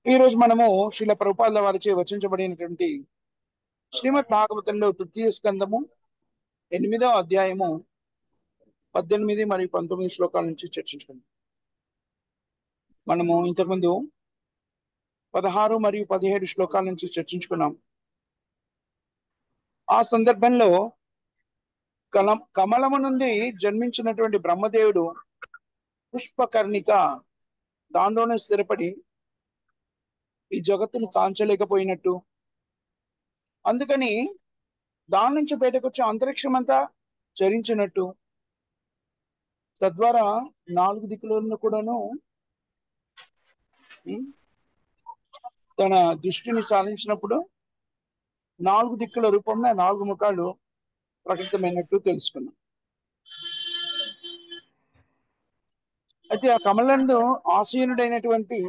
ఈ రోజు మనము శ్రీల ప్రభుపాదుల వారిచే వచించబడినటువంటి శ్రీమద్ భాగవతంలో తృతీయ స్కందము 8వ అధ్యాయము 18 మరియు 19 శ్లోకాల నుంచి చర్చించుకుందాం. మనము ఇంతకుముందు 16 మరియు 17 శ్లోకాల నుంచి చర్చించుకున్నాం. ఆ సందర్భంలో కమలము నుండి జన్మించినటువంటి బ్రహ్మదేవుడు పుష్పకర్ణిక దానిలోనే స్థిరపడి ఈ జగత్తును కాంచలేకపోయినట్టు, అందుకని దాని నుంచి బయటకు వచ్చే అంతరిక్షం అంతా చరించినట్టు, తద్వారా 4 దిక్కులను కూడాను తన దృష్టిని సాధించినప్పుడు 4 దిక్కుల రూపంలో 4 ముఖాలు ప్రకటితమైనట్టు తెలుసుకున్నాం. అయితే ఆ కమలందు ఆసీనుడైనటువంటి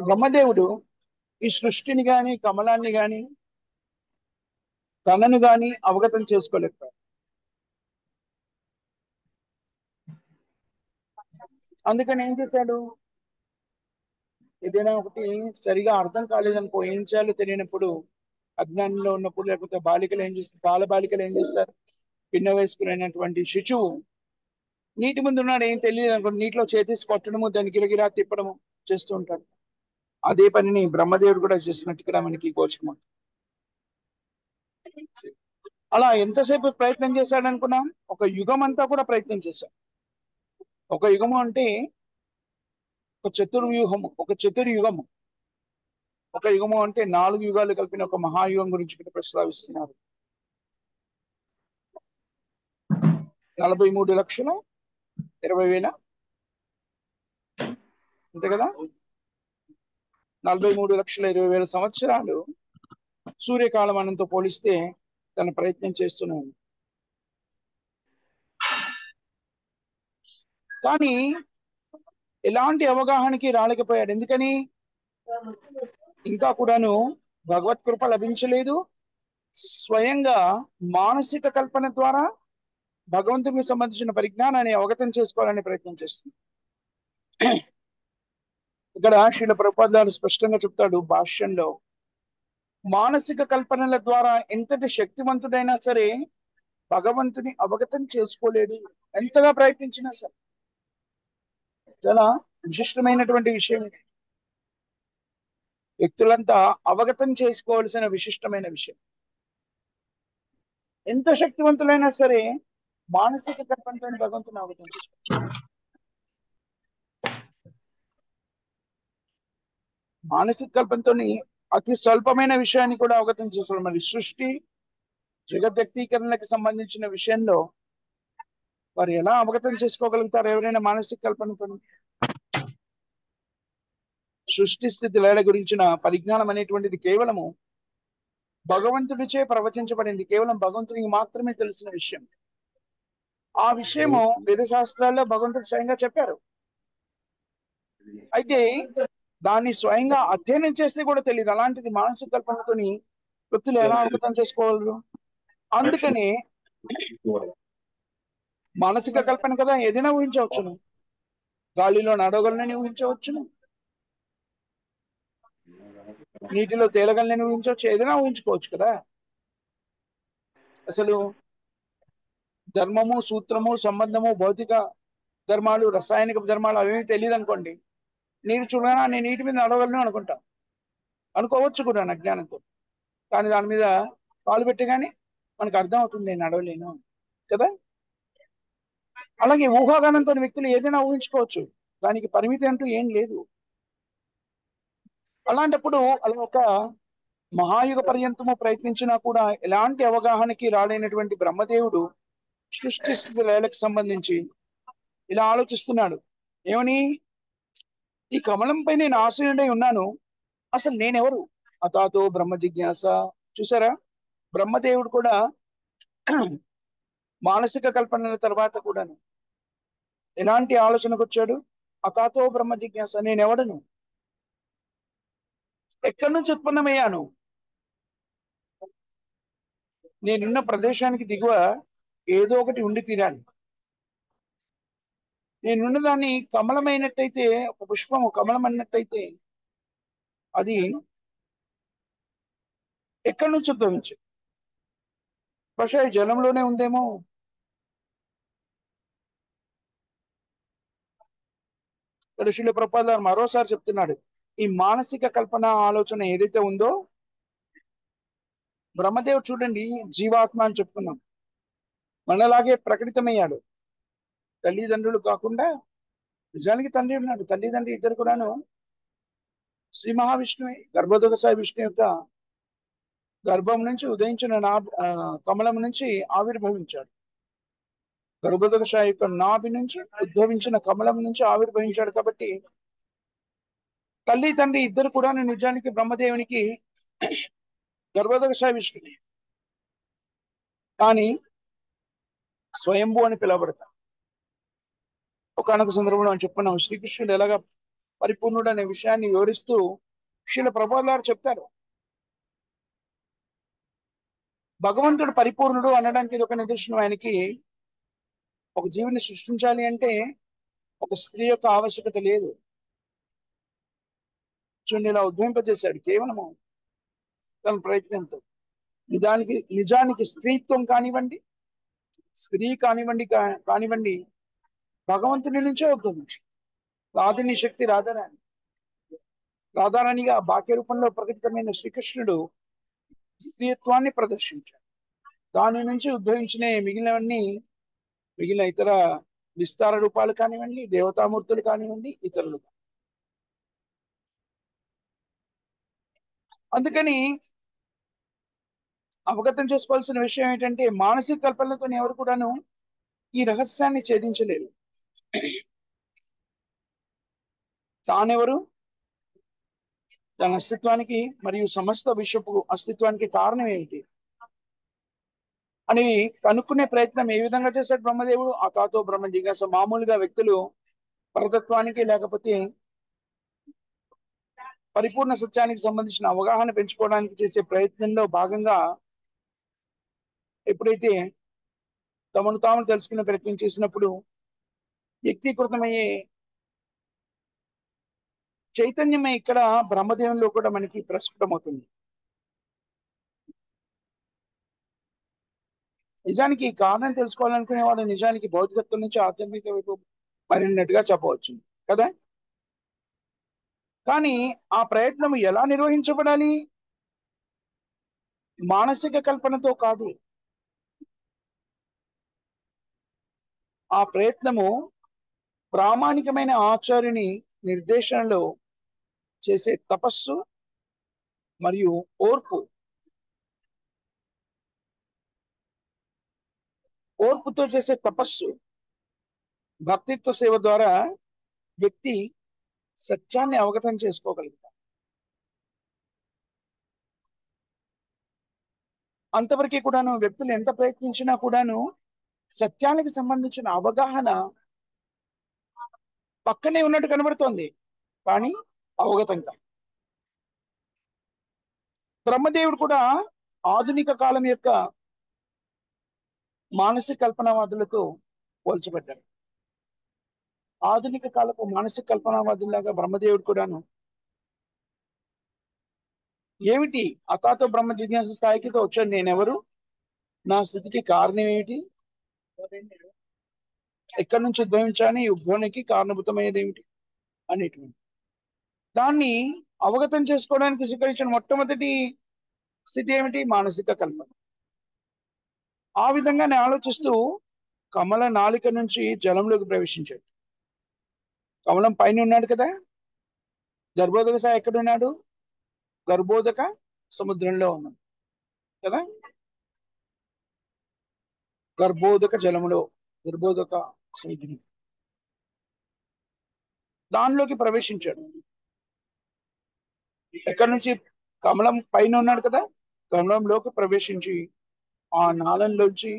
బ్రహ్మదేవుడు ఈ సృష్టిని గాని కమలాన్ని గాని తనను గాని అవగతం చేసుకోలేకపోయాడు. అందుకని ఏం చేశాడు, ఏదైనా ఒకటి సరిగా అర్థం కాలేదనుకో, ఏం చేయాలో తెలియనప్పుడు, అజ్ఞానంలో ఉన్నప్పుడు, లేకపోతే బాలికలు ఏం చేస్తారు, బాలికలు ఏం చేస్తారు, పిన్న వయస్కులైనటువంటి శిశువు నీటి ముందు ఉన్నాడు, ఏం తెలియదు అనుకో, నీటిలో చేతేసి కొట్టడము, దాన్ని గిరగిరా తిప్పడము చేస్తూ ఉంటాడు. అదే పనిని బ్రహ్మదేవుడు కూడా చేసినట్టు ఇక్కడ మనకి గోచరం. అలా ఎంతసేపు ప్రయత్నం చేశాడు అనుకున్నాం, ఒక యుగం అంతా కూడా ప్రయత్నం చేశాడు. ఒక యుగము అంటే ఒక చతుర్వ్యూహము, ఒక చతుర్యుగము. ఒక యుగము అంటే 4 యుగాలు కలిపిన ఒక మహాయుగం గురించి ఇక్కడ ప్రస్తావిస్తున్నారు. 43,20,000 అంతే కదా, 43,20,000 సంవత్సరాలు సూర్యకాలమానంతో పోలిస్తే తన ప్రయత్నం చేస్తున్నాడు. కానీ ఎలాంటి అవగాహనకి రాలేకపోయాడు. ఎందుకని? ఇంకా కూడాను భగవత్ కృప లభించలేదు. స్వయంగా మానసిక కల్పన ద్వారా భగవంతునికి సంబంధించిన పరిజ్ఞానాన్ని అవగతం చేసుకోవాలని ప్రయత్నం చేస్తుంది. ఇక్కడ శ్రీల ప్రభుపాదులు స్పష్టంగా చెప్తాడు భాష్యంలో, మానసిక కల్పనల ద్వారా ఎంతటి శక్తివంతుడైనా సరే భగవంతుని అవగతం చేసుకోలేడు, ఎంతగా ప్రయత్నించినా సరే. చాలా విశిష్టమైనటువంటి విషయం ఇది. వ్యక్తులంతా అవగతం చేసుకోవాల్సిన విశిష్టమైన విషయం. ఎంత శక్తివంతులైనా సరే మానసిక కల్పనతో భగవంతుని అవగతం చేసుకోవాలి. మానసిక కల్పనతో అతి స్వల్పమైన విషయాన్ని కూడా అవగతం చేసుకోవాలి. మరి సృష్టి జగద్వ్యక్తీకరణకు సంబంధించిన విషయంలో వారు ఎలా అవగతం చేసుకోగలుగుతారు? ఎవరైనా మానసిక కల్పనతో సృష్టి స్థితి లయల గురించిన పరిజ్ఞానం అనేటువంటిది కేవలము భగవంతుడిచే ప్రవచించబడింది. కేవలం భగవంతునికి మాత్రమే తెలిసిన విషయం. ఆ విషయము వేద శాస్త్రాల్లో భగవంతుడు స్వయంగా చెప్పారు. అయితే దాన్ని స్వయంగా అధ్యయనం చేస్తే కూడా తెలియదు. అలాంటిది మానసిక కల్పనతోని వ్యక్తులు ఎలా అవగతం చేసుకోగలరు? అందుకని మానసిక కల్పన కదా, ఏదైనా ఊహించవచ్చును. గాలిలో నడవగలని ఊహించవచ్చును, నీటిలో తేలగలని ఊహించవచ్చు, ఏదైనా ఊహించుకోవచ్చు కదా. అసలు ధర్మము, సూత్రము, సంబంధము, భౌతిక ధర్మాలు, రసాయనిక ధర్మాలు అవేమీ తెలియదు అనుకోండి, నీరు చూడగా నేను నీటి మీద నడవగలను అనుకుంటా, అనుకోవచ్చు కూడా అజ్ఞానంతో. కానీ దాని మీద కాలు పెట్టగానే మనకు అర్థం అవుతుంది నేను నడవలేను కదా. అలాగే ఊహాగానంతో వ్యక్తులు ఏదైనా ఊహించుకోవచ్చు, దానికి పరిమితి అంటూ ఏం లేదు. అలాంటప్పుడు అలా ఒక మహాయుగ పర్యంతము ప్రయత్నించినా కూడా ఎలాంటి అవగాహనకి రాలేనటువంటి బ్రహ్మదేవుడు సృష్టి స్థితి లయలకు సంబంధించి ఇలా ఆలోచిస్తున్నాడు. ఏమని? ఈ కమలంపై నేను ఆశయుడై ఉన్నాను, అసలు నేనెవరు? అతాతో బ్రహ్మ జిజ్ఞాస. చూసారా, బ్రహ్మదేవుడు కూడా మానసిక కల్పనల తర్వాత కూడాను ఎలాంటి ఆలోచనకు వచ్చాడు? అతాతో బ్రహ్మ జిజ్ఞాస, నేనెవడను, ఎక్కడి నుంచి ఉత్పన్నమయ్యాను, నేనున్న ప్రదేశానికి దిగువ ఏదో ఒకటి ఉండి తీరాలి. నేనున్నదాన్ని కమలమైనట్టయితే, ఒక పుష్పము కమలం అన్నట్టయితే అది ఎక్కడి నుంచి ఉద్భవించింది? బహుశా ఈ జలంలోనే ఉందేమో. ఇక్కడ శ్రీల ప్రభుపాద మరోసారి చెప్తున్నాడు, ఈ మానసిక కల్పన ఆలోచన ఏదైతే ఉందో, బ్రహ్మదేవుడు చూడండి జీవాత్మ అని చెప్పుకున్నాం, మనలాగే ప్రకటితమయ్యాడు. తల్లిదండ్రులు కాకుండా నిజానికి తండ్రి ఉన్నాడు. తల్లిదండ్రి ఇద్దరు కూడాను శ్రీ మహావిష్ణువే. గర్భోదక సాయి విష్ణు యొక్క గర్భం నుంచి ఉదయించిన కమలం నుంచి ఆవిర్భవించాడు. గర్భోదక సాయి యొక్క నాభి నుంచి ఉద్భవించిన కమలం నుంచి ఆవిర్భవించాడు. కాబట్టి తల్లి తండ్రి ఇద్దరు కూడా నిజానికి బ్రహ్మదేవునికి గర్భోదక సాయి విష్ణువే, కానీ స్వయంభూ అని పిలువబడతారు. ఒకనొక సందర్భంలో అని చెప్పుకున్నాం, శ్రీకృష్ణుడు ఎలాగా పరిపూర్ణుడు అనే విషయాన్ని వివరిస్తూ శ్రీల ప్రభుపాదులు చెప్తారు, భగవంతుడు పరిపూర్ణుడు అనడానికి ఇది ఒక నిదర్శనం. ఆయనకి ఒక జీవిని సృష్టించాలి అంటే ఒక స్త్రీ యొక్క ఆవశ్యకత లేదు. చూడండి, ఇలా ఉద్భవింపజేశాడు కేవలము తన ప్రయత్నంతో. నిజానికి స్త్రీత్వం కానివ్వండి, స్త్రీ కానివ్వండి భగవంతుని నుంచే ఉద్భవించి రాధిని శక్తి రాధారాణిగా బాక్య రూపంలో ప్రకటితమైన శ్రీకృష్ణుడు స్త్రీత్వాన్ని ప్రదర్శించాడు. దాని నుంచి ఉద్భవించిన మిగిలిన ఇతర విస్తార రూపాలు కానివ్వండి, దేవతామూర్తులు కానివ్వండి, ఇతరులు. అందుకని అవగతం చేసుకోవాల్సిన విషయం ఏంటంటే, మానసిక కల్పనలతో ఎవరు కూడాను ఈ రహస్యాన్ని ఛేదించలేరు. తానెవరు, తన అస్తిత్వానికి మరియు సమస్త విశ్వపు అస్తిత్వానికి కారణం ఏమిటి అని కనుక్కునే ప్రయత్నం ఏ విధంగా చేశాడు బ్రహ్మదేవుడు? అతాతో బ్రహ్మ జిజ్ఞాస. మామూలుగా వ్యక్తులు పరతత్వానికి లేకపోతే పరిపూర్ణ సత్యానికి సంబంధించిన అవగాహన పెంచుకోవడానికి చేసే ప్రయత్నంలో భాగంగా ఎప్పుడైతే తమను తాము తెలుసుకునే ప్రయత్నం చేసినప్పుడు వ్యక్తీకృతమయ్యే చైతన్యమే ఇక్కడ బ్రహ్మదేవునిలో కూడా మనకి ప్రస్ఫుటమవుతుంది. నిజానికి ఈ కారణం తెలుసుకోవాలనుకునే వాడు నిజానికి భౌతికత్వం నుంచి ఆధ్యాత్మిక వైపు మరిన్నట్టుగా చెప్పవచ్చు కదా. కానీ ఆ ప్రయత్నం ఎలా నిర్వహించబడాలి? మానసిక కల్పనతో కాదు. ఆ ప్రయత్నము ప్రామాణికమైన ఆచార్యుని నిర్దేశనలో చేసే తపస్సు మరియు ఓర్పుతో చేసే తపస్సు, భక్తిత్వ సేవ ద్వారా వ్యక్తి సత్యాన్ని అవగతం చేసుకోగలుగుతాడు. అంతవరకు కూడాను వ్యక్తులు ఎంత ప్రయత్నించినా కూడాను సత్యానికి సంబంధించిన అవగాహన పక్కనే ఉన్నట్టు కనబడుతోంది, కానీ అవగతం కాదు. బ్రహ్మదేవుడు కూడా ఆధునిక కాలం యొక్క మానసిక కల్పనావాదులతో పోల్చబడ్డాడు. ఆధునిక కాలపు మానసిక కల్పనావాదులాగా బ్రహ్మదేవుడు కూడాను ఏమిటి అతాతో బ్రహ్మ జిజ్ఞాస స్థాయికితో వచ్చాడు, నేనెవరు, నా స్థితికి కారణం ఏమిటి, ఎక్కడి నుంచి ఉద్భవించాను, ఈ ఉద్భవానికి కారణభూతమయ్యేది ఏమిటి అనేటువంటి దాన్ని అవగతం చేసుకోవడానికి స్వీకరించిన మొట్టమొదటి స్థితి ఏమిటి? మానసిక కల్పన. ఆ విధంగానే ఆలోచిస్తూ కమల నాలిక నుంచి జలంలోకి ప్రవేశించాడు. కమలం పైన ఉన్నాడు కదా. గర్భోదక సాయి ఎక్కడున్నాడు? గర్భోదక సముద్రంలో ఉన్నాడు కదా. గర్భోదక జలములో, గర్భోదక సముద్రం దానిలోకి ప్రవేశించాడు. ఎక్కడి నుంచి? కమలం పైన ఉన్నాడు కదా, కమలంలోకి ప్రవేశించి ఆ నాళంలోంచి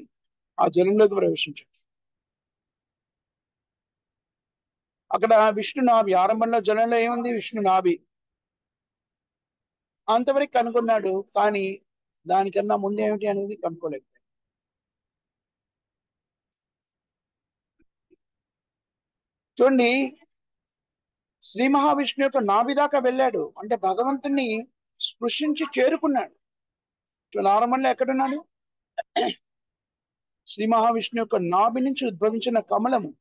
ఆ జలంలోకి ప్రవేశించాడు. అక్కడ విష్ణు నాభి, ఆరంభంలో జలంలో ఏముంది? విష్ణు నాభి. అంతవరకు కనుగొన్నాడు, కానీ దానికన్నా ముందు ఏమిటి అనేది కనుక్కోలేదు. . చూడండి, శ్రీ మహావిష్ణు యొక్క నాభి దాకా వెళ్ళాడు అంటే భగవంతుణ్ణి స్పృశించి చేరుకున్నాడు. నారమంలో ఎక్కడున్నాడు? శ్రీ మహావిష్ణు యొక్క నాభి నుంచి ఉద్భవించిన కమలము.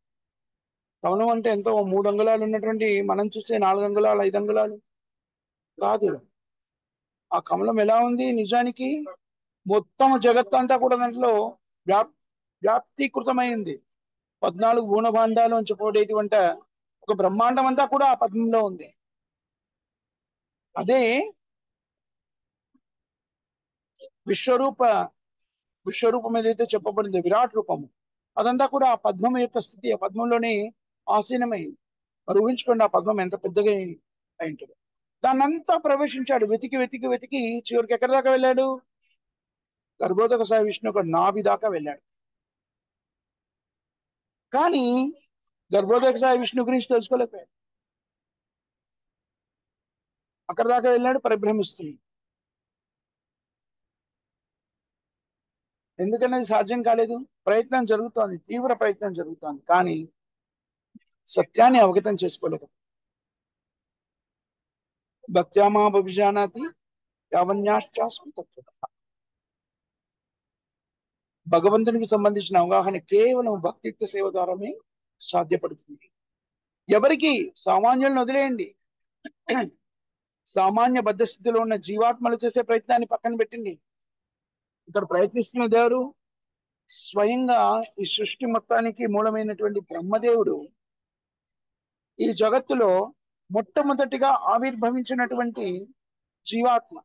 కమలం అంటే ఎంతో 3 అంగుళాలు ఉన్నటువంటి, మనం చూస్తే 4 అంగుళాలు 5 అంగుళాలు కాదు. ఆ కమలం ఎలా ఉంది నిజానికి? మొత్తం జగత్తు అంతా కూడా దాంట్లో వ్యాప్తీకృతమైంది. 14 గుణభాండాలు అని చెప్పబడేటువంటి ఒక బ్రహ్మాండం అంతా కూడా ఆ పద్మంలో ఉంది. అదే విశ్వరూపం ఏదైతే చెప్పబడింది, విరాట్ రూపము, అదంతా కూడా ఆ పద్మం యొక్క స్థితి, ఆ పద్మంలోనే ఆసీనమైంది. మరి ఊహించుకోండి ఆ పద్మం ఎంత పెద్దగా అయి ఉంటుంది. దాన్నంతా ప్రవేశించాడు, వెతికి వెతికి వెతికి చివరికి ఎక్కడి దాకా వెళ్ళాడు? గర్భోదక సాయి విష్ణు యొక్క నాభి దాకా వెళ్ళాడు. కానీ గర్భోదక సాయి విష్ణు గురించి తెలుసుకోలేకపోయాడు. అక్కడ దాకా వెళ్ళాడు పరిభ్రమిస్తుంది. ఎందుకనేది సాధ్యం కాలేదు. ప్రయత్నం జరుగుతోంది, తీవ్ర ప్రయత్నం జరుగుతోంది, కానీ సత్యాన్ని అవగతం చేసుకోలేదు. భక్త్యామా భవిజానాతి యావన్యాశ్చాస్మి తత్వతః. భగవంతునికి సంబంధించిన అవగాహన కేవలం భక్తియుక్త సేవ ద్వారానే సాధ్యపడుతుంది. ఎవరికి? సామాన్యులను వదిలేయండి. సామాన్య బద్ధ స్థితిలో ఉన్న జీవాత్మలు చేసే ప్రయత్నాన్ని పక్కన పెట్టండి. ఇక్కడ ప్రయత్నిస్తున్న దేవుడు స్వయంగా ఈ సృష్టి మొత్తానికి మూలమైనటువంటి బ్రహ్మదేవుడు ఈ జగత్తులో మొట్టమొదటిగా ఆవిర్భవించినటువంటి జీవాత్మ.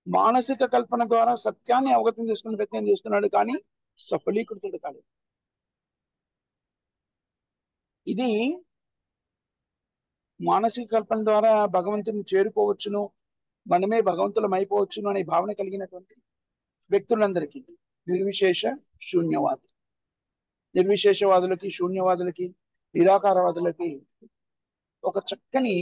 మానసిక కల్పన ద్వారా సత్యాన్ని అవగతం చేసుకునే ప్రయత్నం చేస్తున్నాడు, కానీ సఫలీకృతుడు కాలేదు. ఇది మానసిక కల్పన ద్వారా భగవంతుని చేరుకోవచ్చును, మనమే భగవంతులం అయిపోవచ్చును అనే భావన కలిగినటువంటి వ్యక్తులందరికీ, నిర్విశేష శూన్యవాది, నిర్విశేషవాదులకి, శూన్యవాదులకి, నిరాకారవాదులకి ఒక చక్కని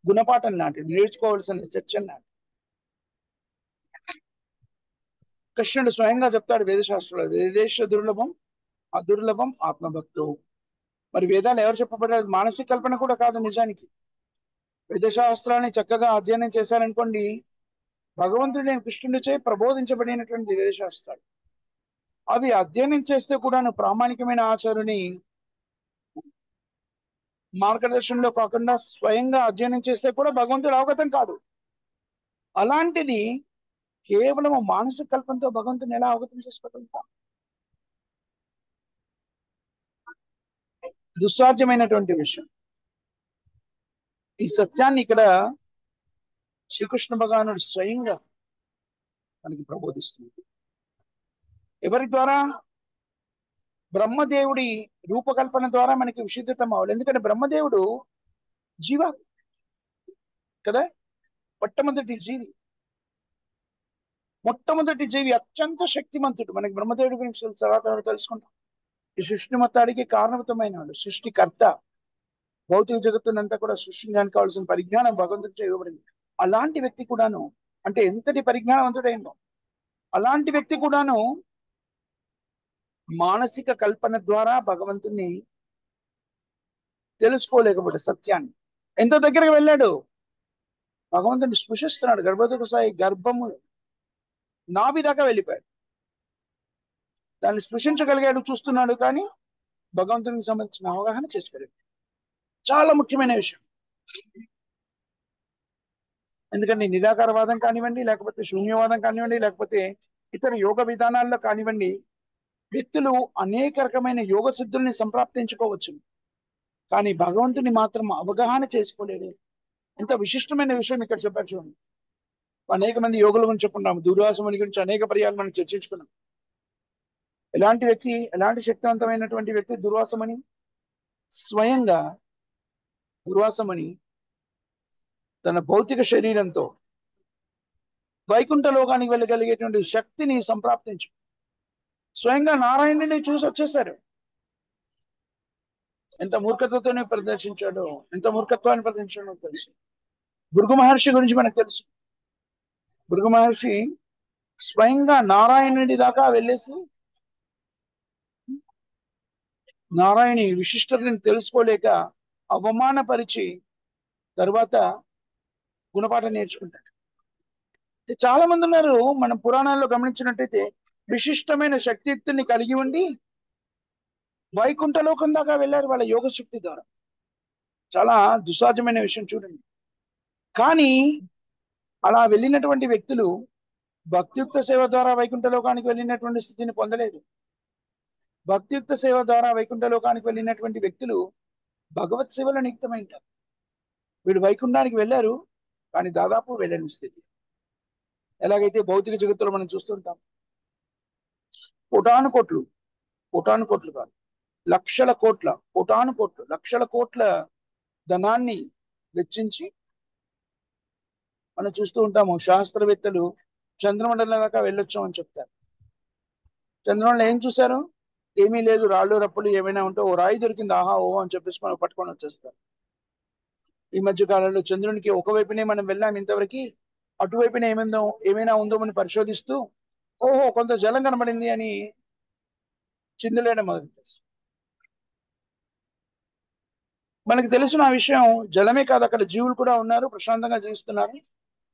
గుణపాఠం నాటి నేర్చుకోవాల్సిన చర్చ నాటి. కృష్ణుడు స్వయంగా చెప్తాడు వేదశాస్త్రంలో, వేదేశ దుర్లభం అదుర్లభం ఆత్మభక్తో. మరి వేదాలు ఎవరు చెప్పబడ్డారు? మానసిక కల్పన కూడా కాదు. నిజానికి వేదశాస్త్రాన్ని చక్కగా అధ్యయనం చేశారనుకోండి, భగవంతుడి కృష్ణుడిచే ప్రబోధించబడినటువంటి వేదశాస్త్రాలు, అవి అధ్యయనం చేస్తే కూడాను ప్రామాణికమైన ఆచారుని మార్గదర్శనంలో కాకుండా స్వయంగా అధ్యయనం చేస్తే కూడా భగవంతుడు అవగతం కాదు. అలాంటిది కేవలం మానసిక కల్పనతో భగవంతుని ఎలా అవగతం చేసుకోగలుగుతాం? దుస్సాధ్యమైనటువంటి విషయం. ఈ సత్యాన్ని ఇక్కడ శ్రీకృష్ణ భగవానుడు స్వయంగా మనకి ప్రబోధిస్తుంది. ఎవరి ద్వారా? బ్రహ్మదేవుడి రూపకల్పన ద్వారా మనకి విశుద్ధతం అవ్వాలి. ఎందుకంటే బ్రహ్మదేవుడు జీవ కదా, మొట్టమొదటి జీవి, అత్యంత శక్తిమంతుడు. మనకి బ్రహ్మదేవుడి గురించి తర్వాత తెలుసుకుంటాం. ఈ సృష్టి మొత్తానికి కారణభూతమైన వాడు, సృష్టికర్త. భౌతిక జగత్తునంతా కూడా సృష్టించడానికి కావాల్సిన పరిజ్ఞానం భగవంతుడితో ఇవ్వబడింది. అలాంటి వ్యక్తి కూడాను, అంటే ఎంతటి పరిజ్ఞానవంతుడైందో అలాంటి వ్యక్తి కూడాను మానసిక కల్పన ద్వారా భగవంతుణ్ణి తెలుసుకోలేకపోతే సత్యాన్ని. ఎంత దగ్గరకు వెళ్ళాడు? భగవంతుని స్పృశిస్తున్నాడు. గర్భోదక సాయి గర్భము నాభి దాకా వెళ్ళిపోయాడు. దాన్ని స్పృశించగలిగాడు, చూస్తున్నాడు, కానీ భగవంతునికి సంబంధించిన అవగాహన చేసుకోలేదు. చాలా ముఖ్యమైన విషయం. ఎందుకంటే నిరాకారవాదం కానివ్వండి, లేకపోతే శూన్యవాదం కానివ్వండి, లేకపోతే ఇతర యోగ విధానాల్లో కానివ్వండి, వ్యక్తులు అనేక రకమైన యోగ సిద్ధుల్ని సంప్రాప్తించుకోవచ్చు, కానీ భగవంతుని మాత్రం అవగాహన చేసుకోలేదు. ఎంత విశిష్టమైన విషయం ఇక్కడ చెప్పారు చూడండి. అనేక మంది యోగుల గురించి చెప్పుకున్నాము, దుర్వాసముని గురించి అనేక పర్యాలు మనం చర్చించుకున్నాం. ఎలాంటి వ్యక్తి, ఎలాంటి శక్తివంతమైనటువంటి వ్యక్తి దుర్వాసముని? స్వయంగా దుర్వాసముని తన భౌతిక శరీరంతో వైకుంఠ లోకానికి వెళ్ళగలిగేటువంటి శక్తిని సంప్రాప్తించు స్వయంగా నారాయణుని చూసి వచ్చేసారు. ఎంత మూర్ఖత్వంతోనే ప్రదర్శించాడో, ఎంత మూర్ఖత్వాన్ని ప్రదర్శించాడో తెలుసు. భృగు మహర్షి గురించి మనకు తెలుసు. భృగు మహర్షి స్వయంగా నారాయణుడి దాకా వెళ్ళేసి నారాయణి విశిష్టతని తెలుసుకోలేక అవమానపరిచి తరువాత గుణపాఠం నేర్చుకుంటాడు. చాలా మంది ఉన్నారు, మనం పురాణాల్లో గమనించినట్టయితే విశిష్టమైన శక్తియుక్తుల్ని కలిగి ఉండి వైకుంఠ లోకం దాకా వెళ్ళారు వాళ్ళ యోగ శక్తి ద్వారా. చాలా దుస్సాధ్యమైన విషయం చూడండి. కానీ అలా వెళ్ళినటువంటి వ్యక్తులు భక్తియుక్త సేవ ద్వారా వైకుంఠ లోకానికి వెళ్ళినటువంటి స్థితిని పొందలేదు. భక్తియుక్త సేవ ద్వారా వైకుంఠ లోకానికి వెళ్ళినటువంటి వ్యక్తులు భగవత్ సేవలో నియుక్తమైంటారు. వీడు వైకుంఠానికి వెళ్ళారు, కానీ దాదాపు వెళ్ళని స్థితి. ఎలాగైతే భౌతిక జగత్తులో మనం చూస్తుంటాం, కోటాను కోట్లు, కోటాను కోట్లు కాదు, లక్షల కోట్ల, కోటాను కోట్లు, లక్షల కోట్ల ధనాన్ని వెచ్చించి మనం చూస్తూ ఉంటాము. శాస్త్రవేత్తలు చంద్రమండలం దాకా వెళ్ళొచ్చాం అని చెప్తారు. చంద్రమండలం ఏం చూశారు? ఏమీ లేదు, రాళ్ళు రప్పులు ఏమైనా ఉంటే ఓ రాయి దొరికింది, ఆహా ఓ అని చెప్పేసి మనం పట్టుకొని వచ్చేస్తారు. ఈ మధ్య కాలంలో చంద్రునికి ఒకవైపునే మనం వెళ్ళాం ఇంతవరకు, అటువైపున ఏమైనా ఉందో అని పరిశోధిస్తూ ఓహో కొంత జలం కనబడింది అని చిందులేయడం మొదలుపెట్టారు. మనకు తెలిసిన ఆ విషయం జలమే కాదు, అక్కడ జీవులు కూడా ఉన్నారు, ప్రశాంతంగా జీవిస్తున్నారు,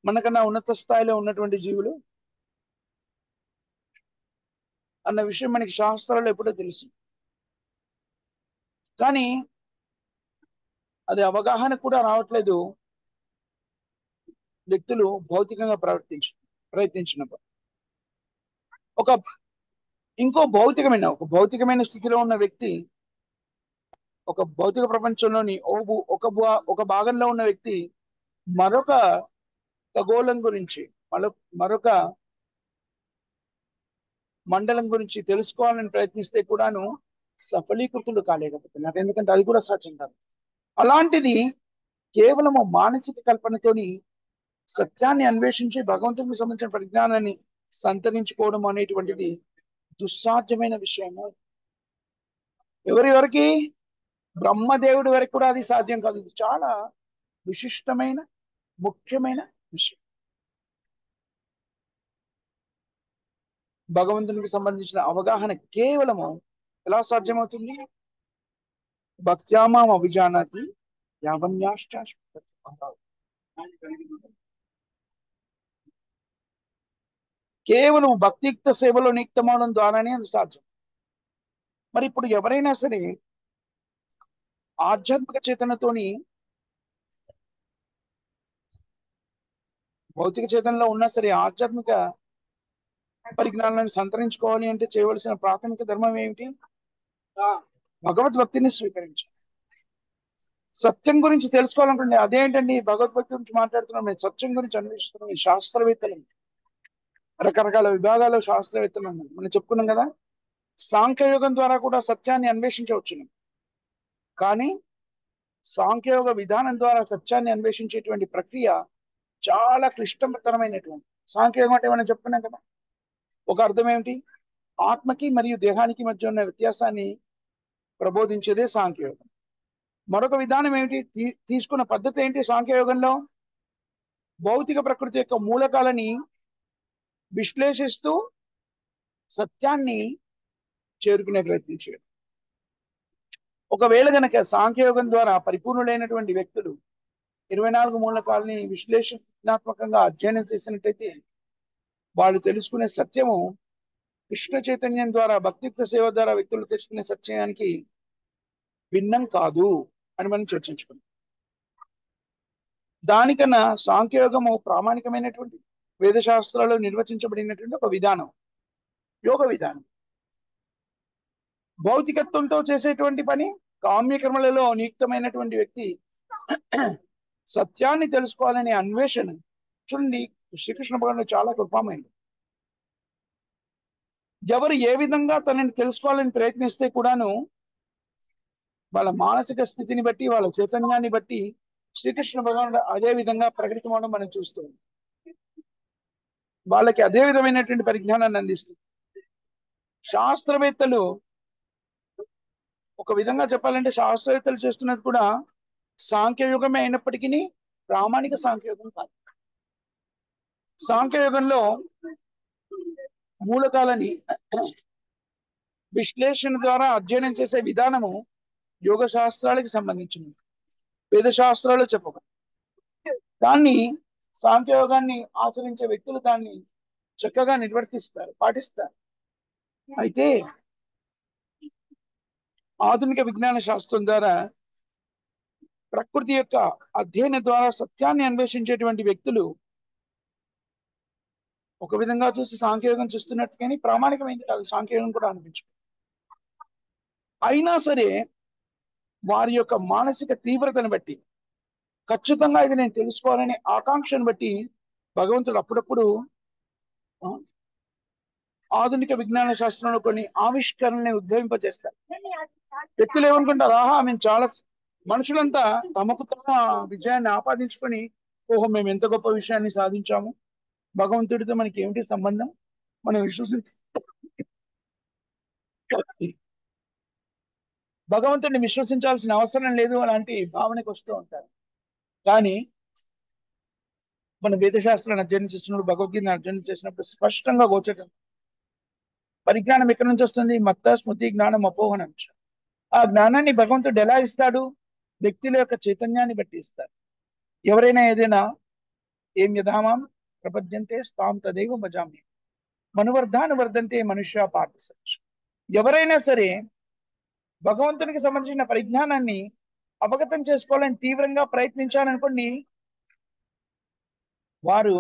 మనకన్నా ఉన్నత స్థాయిలో ఉన్నటువంటి జీవులు అన్న విషయం మనకి శాస్త్రాల్లో ఎప్పుడో తెలుసు. కానీ అది అవగాహన కూడా రావట్లేదు వ్యక్తులు భౌతికంగా ప్రయత్నించినప్పుడు. ఒక భౌతికమైన స్థితిలో ఉన్న వ్యక్తి, ఒక భౌతిక ప్రపంచంలోని ఒక భాగంలో ఉన్న వ్యక్తి మరొక ఖగోళం గురించి, మరొక మండలం గురించి తెలుసుకోవాలని ప్రయత్నిస్తే కూడాను సఫలీకృతులు కాలేకపోతున్నారు. ఎందుకంటే అది కూడా సాధ్యం కాదు. అలాంటిది కేవలము మానసిక కల్పనతోని సత్యాన్ని అన్వేషించి భగవంతునికి సంబంధించిన పరిజ్ఞానాన్ని సంతరించుకోవడం అనేటువంటిది దుస్సాధ్యమైన విషయము. ఎవరికి? బ్రహ్మదేవుడి వరకు కూడా అది సాధ్యం కాదు. ఇది చాలా విశిష్టమైన ముఖ్యమైన విషయం. భగవంతునికి సంబంధించిన అవగాహన కేవలము ఎలా సాధ్యమవుతుంది? భక్త్యామాం అభిజానాతి యావన్యాశ్చ. కేవలం భక్తియుక్త సేవలో నియుక్తమవడం ద్వారానే అది సాధ్యం. మరి ఇప్పుడు ఎవరైనా సరే ఆధ్యాత్మిక చేతనతోని భౌతిక చేతనలో ఉన్నా సరే ఆధ్యాత్మిక పరిజ్ఞానాన్ని సంతరించుకోవాలి అంటే చేయవలసిన ప్రాథమిక ధర్మం ఏమిటి? భగవద్భక్తిని స్వీకరించాలి. సత్యం గురించి తెలుసుకోవాలనుకుంటే అదేంటండి, భగవద్భక్తి గురించి మాట్లాడుతున్నాం, మేము సత్యం గురించి అన్వేషిస్తున్నాం. ఈ శాస్త్రవేత్తలు రకరకాల విభాగాల్లో శాస్త్రవేత్తలు ఉన్నారు. మనం చెప్పుకున్నాం కదా, సాంఖ్యయోగం ద్వారా కూడా సత్యాన్ని అన్వేషించవచ్చు. కానీ సాంఖ్యయోగ విధానం ద్వారా సత్యాన్ని అన్వేషించేటువంటి ప్రక్రియ చాలా క్లిష్టతరమైనటువంటి. సాంఖ్యయోగం అంటే మనం చెప్పుకున్నాం కదా, ఒక అర్థం ఏమిటి? ఆత్మకి మరియు దేహానికి మధ్య ఉన్న వ్యత్యాసాన్ని ప్రబోధించేదే సాంఖ్యయోగం. మరొక విధానం ఏమిటి? తీసుకున్న పద్ధతి ఏంటి సాంఖ్యయోగంలో? భౌతిక ప్రకృతి యొక్క మూలకాలని విశ్లేషిస్తూ సత్యాన్ని చేరుకునే ప్రయత్నం చేయడం. ఒకవేళ గనక సాంఖ్యయోగం ద్వారా పరిపూర్ణులైనటువంటి వ్యక్తులు 24 మూలకాలని విశ్లేషణాత్మకంగా అధ్యయనం చేసినట్టయితే వాళ్ళు తెలుసుకునే సత్యము కృష్ణ చైతన్యం ద్వారా భక్తియుక్త సేవ ద్వారా వ్యక్తులు తెలుసుకునే సత్యానికి భిన్నం కాదు అని మనం చర్చించుకున్నాం. దానికన్నా సాంఖ్యయోగము ప్రామాణికమైనటువంటి వేదశాస్త్రాల్లో నిర్వచించబడినటువంటి ఒక విధానం, యోగ విధానం. భౌతికత్వంతో చేసేటువంటి పని, కామ్యకర్మలలో నియుక్తమైనటువంటి వ్యక్తి సత్యాన్ని తెలుసుకోవాలనే అన్వేషణ చూడండి. శ్రీకృష్ణ భగవానుడు చాలా కృపామైంది. ఎవరు ఏ విధంగా తనని తెలుసుకోవాలని ప్రయత్నిస్తే కూడాను వాళ్ళ మానసిక స్థితిని బట్టి, వాళ్ళ చైతన్యాన్ని బట్టి శ్రీకృష్ణ భగవానుడు అదే విధంగా ప్రకటితమవడం మనం చూస్తాం. వాళ్ళకి అదే విధమైనటువంటి పరిజ్ఞానాన్ని అందిస్తుంది. శాస్త్రవేత్తలు ఒక విధంగా చెప్పాలంటే శాస్త్రవేత్తలు చేస్తున్నది కూడా సాంఖ్యయుగమే అయినప్పటికీ ప్రామాణిక సాంఖ్యయుగం కాదు. సాంఖ్యయుగంలో మూలకాలని విశ్లేషణ ద్వారా అధ్యయనం చేసే విధానము యోగ శాస్త్రాలకు సంబంధించింది. వేద శాస్త్రాలు చెప్పబడి దాన్ని సాంఖ్యయోగాన్ని ఆచరించే వ్యక్తులు దాన్ని చక్కగా నిర్వర్తిస్తారు, పాటిస్తారు. అయితే ఆధునిక విజ్ఞాన శాస్త్రం ద్వారా ప్రకృతి యొక్క అధ్యయనం ద్వారా సత్యాన్ని అన్వేషించేటువంటి వ్యక్తులు ఒక విధంగా చూసి సాంఖ్యయోగం చూస్తున్నట్టు, కానీ ప్రామాణికమైంది కాదు సాంఖ్యయోగం కూడా అనిపించు. అయినా సరే వారి యొక్క మానసిక తీవ్రతను బట్టి, ఖచ్చితంగా ఇది నేను తెలుసుకోవాలనే ఆకాంక్షను బట్టి భగవంతుడు అప్పుడప్పుడు ఆధునిక విజ్ఞాన శాస్త్రంలో కొన్ని ఆవిష్కరణని ఉద్భవింపజేస్తారు. వ్యక్తులు ఏమనుకుంటారు, ఆహా మేము చాలా మనుషులంతా తమకు తమ విజయాన్ని ఆపాదించుకొని, ఓహో మేము ఎంత గొప్ప విషయాన్ని సాధించాము, భగవంతుడితో మనకి ఏమిటి సంబంధం, మనం భగవంతుడిని విశ్వసించాల్సిన అవసరం లేదు అలాంటి భావనకు వస్తూ ఉంటారు. కానీ మన వేదశాస్త్రాన్ని అధ్యయనం చేస్తున్నప్పుడు, భగవద్గీతను అధ్యయనం చేసినప్పుడు స్పష్టంగా గోచరం పరిజ్ఞానం ఎక్కడి నుంచి వస్తుంది? మత్త స్మృతి జ్ఞానం అపోహనం. ఆ జ్ఞానాన్ని భగవంతుడు ఎలా ఇస్తాడు? వ్యక్తుల యొక్క చైతన్యాన్ని బట్టి ఇస్తాడు. ఎవరైనా ఏదైనా ఏం యథామాం ప్రపద్యంతే స్థాం తదేవ భజామి మనువర్ధాను వర్ధంతే మనుష్య పార్థ సచ్. ఎవరైనా సరే భగవంతునికి సంబంధించిన పరిజ్ఞానాన్ని అవగతం చేసుకోవాలని తీవ్రంగా ప్రయత్నించాలనుకోండి, వారు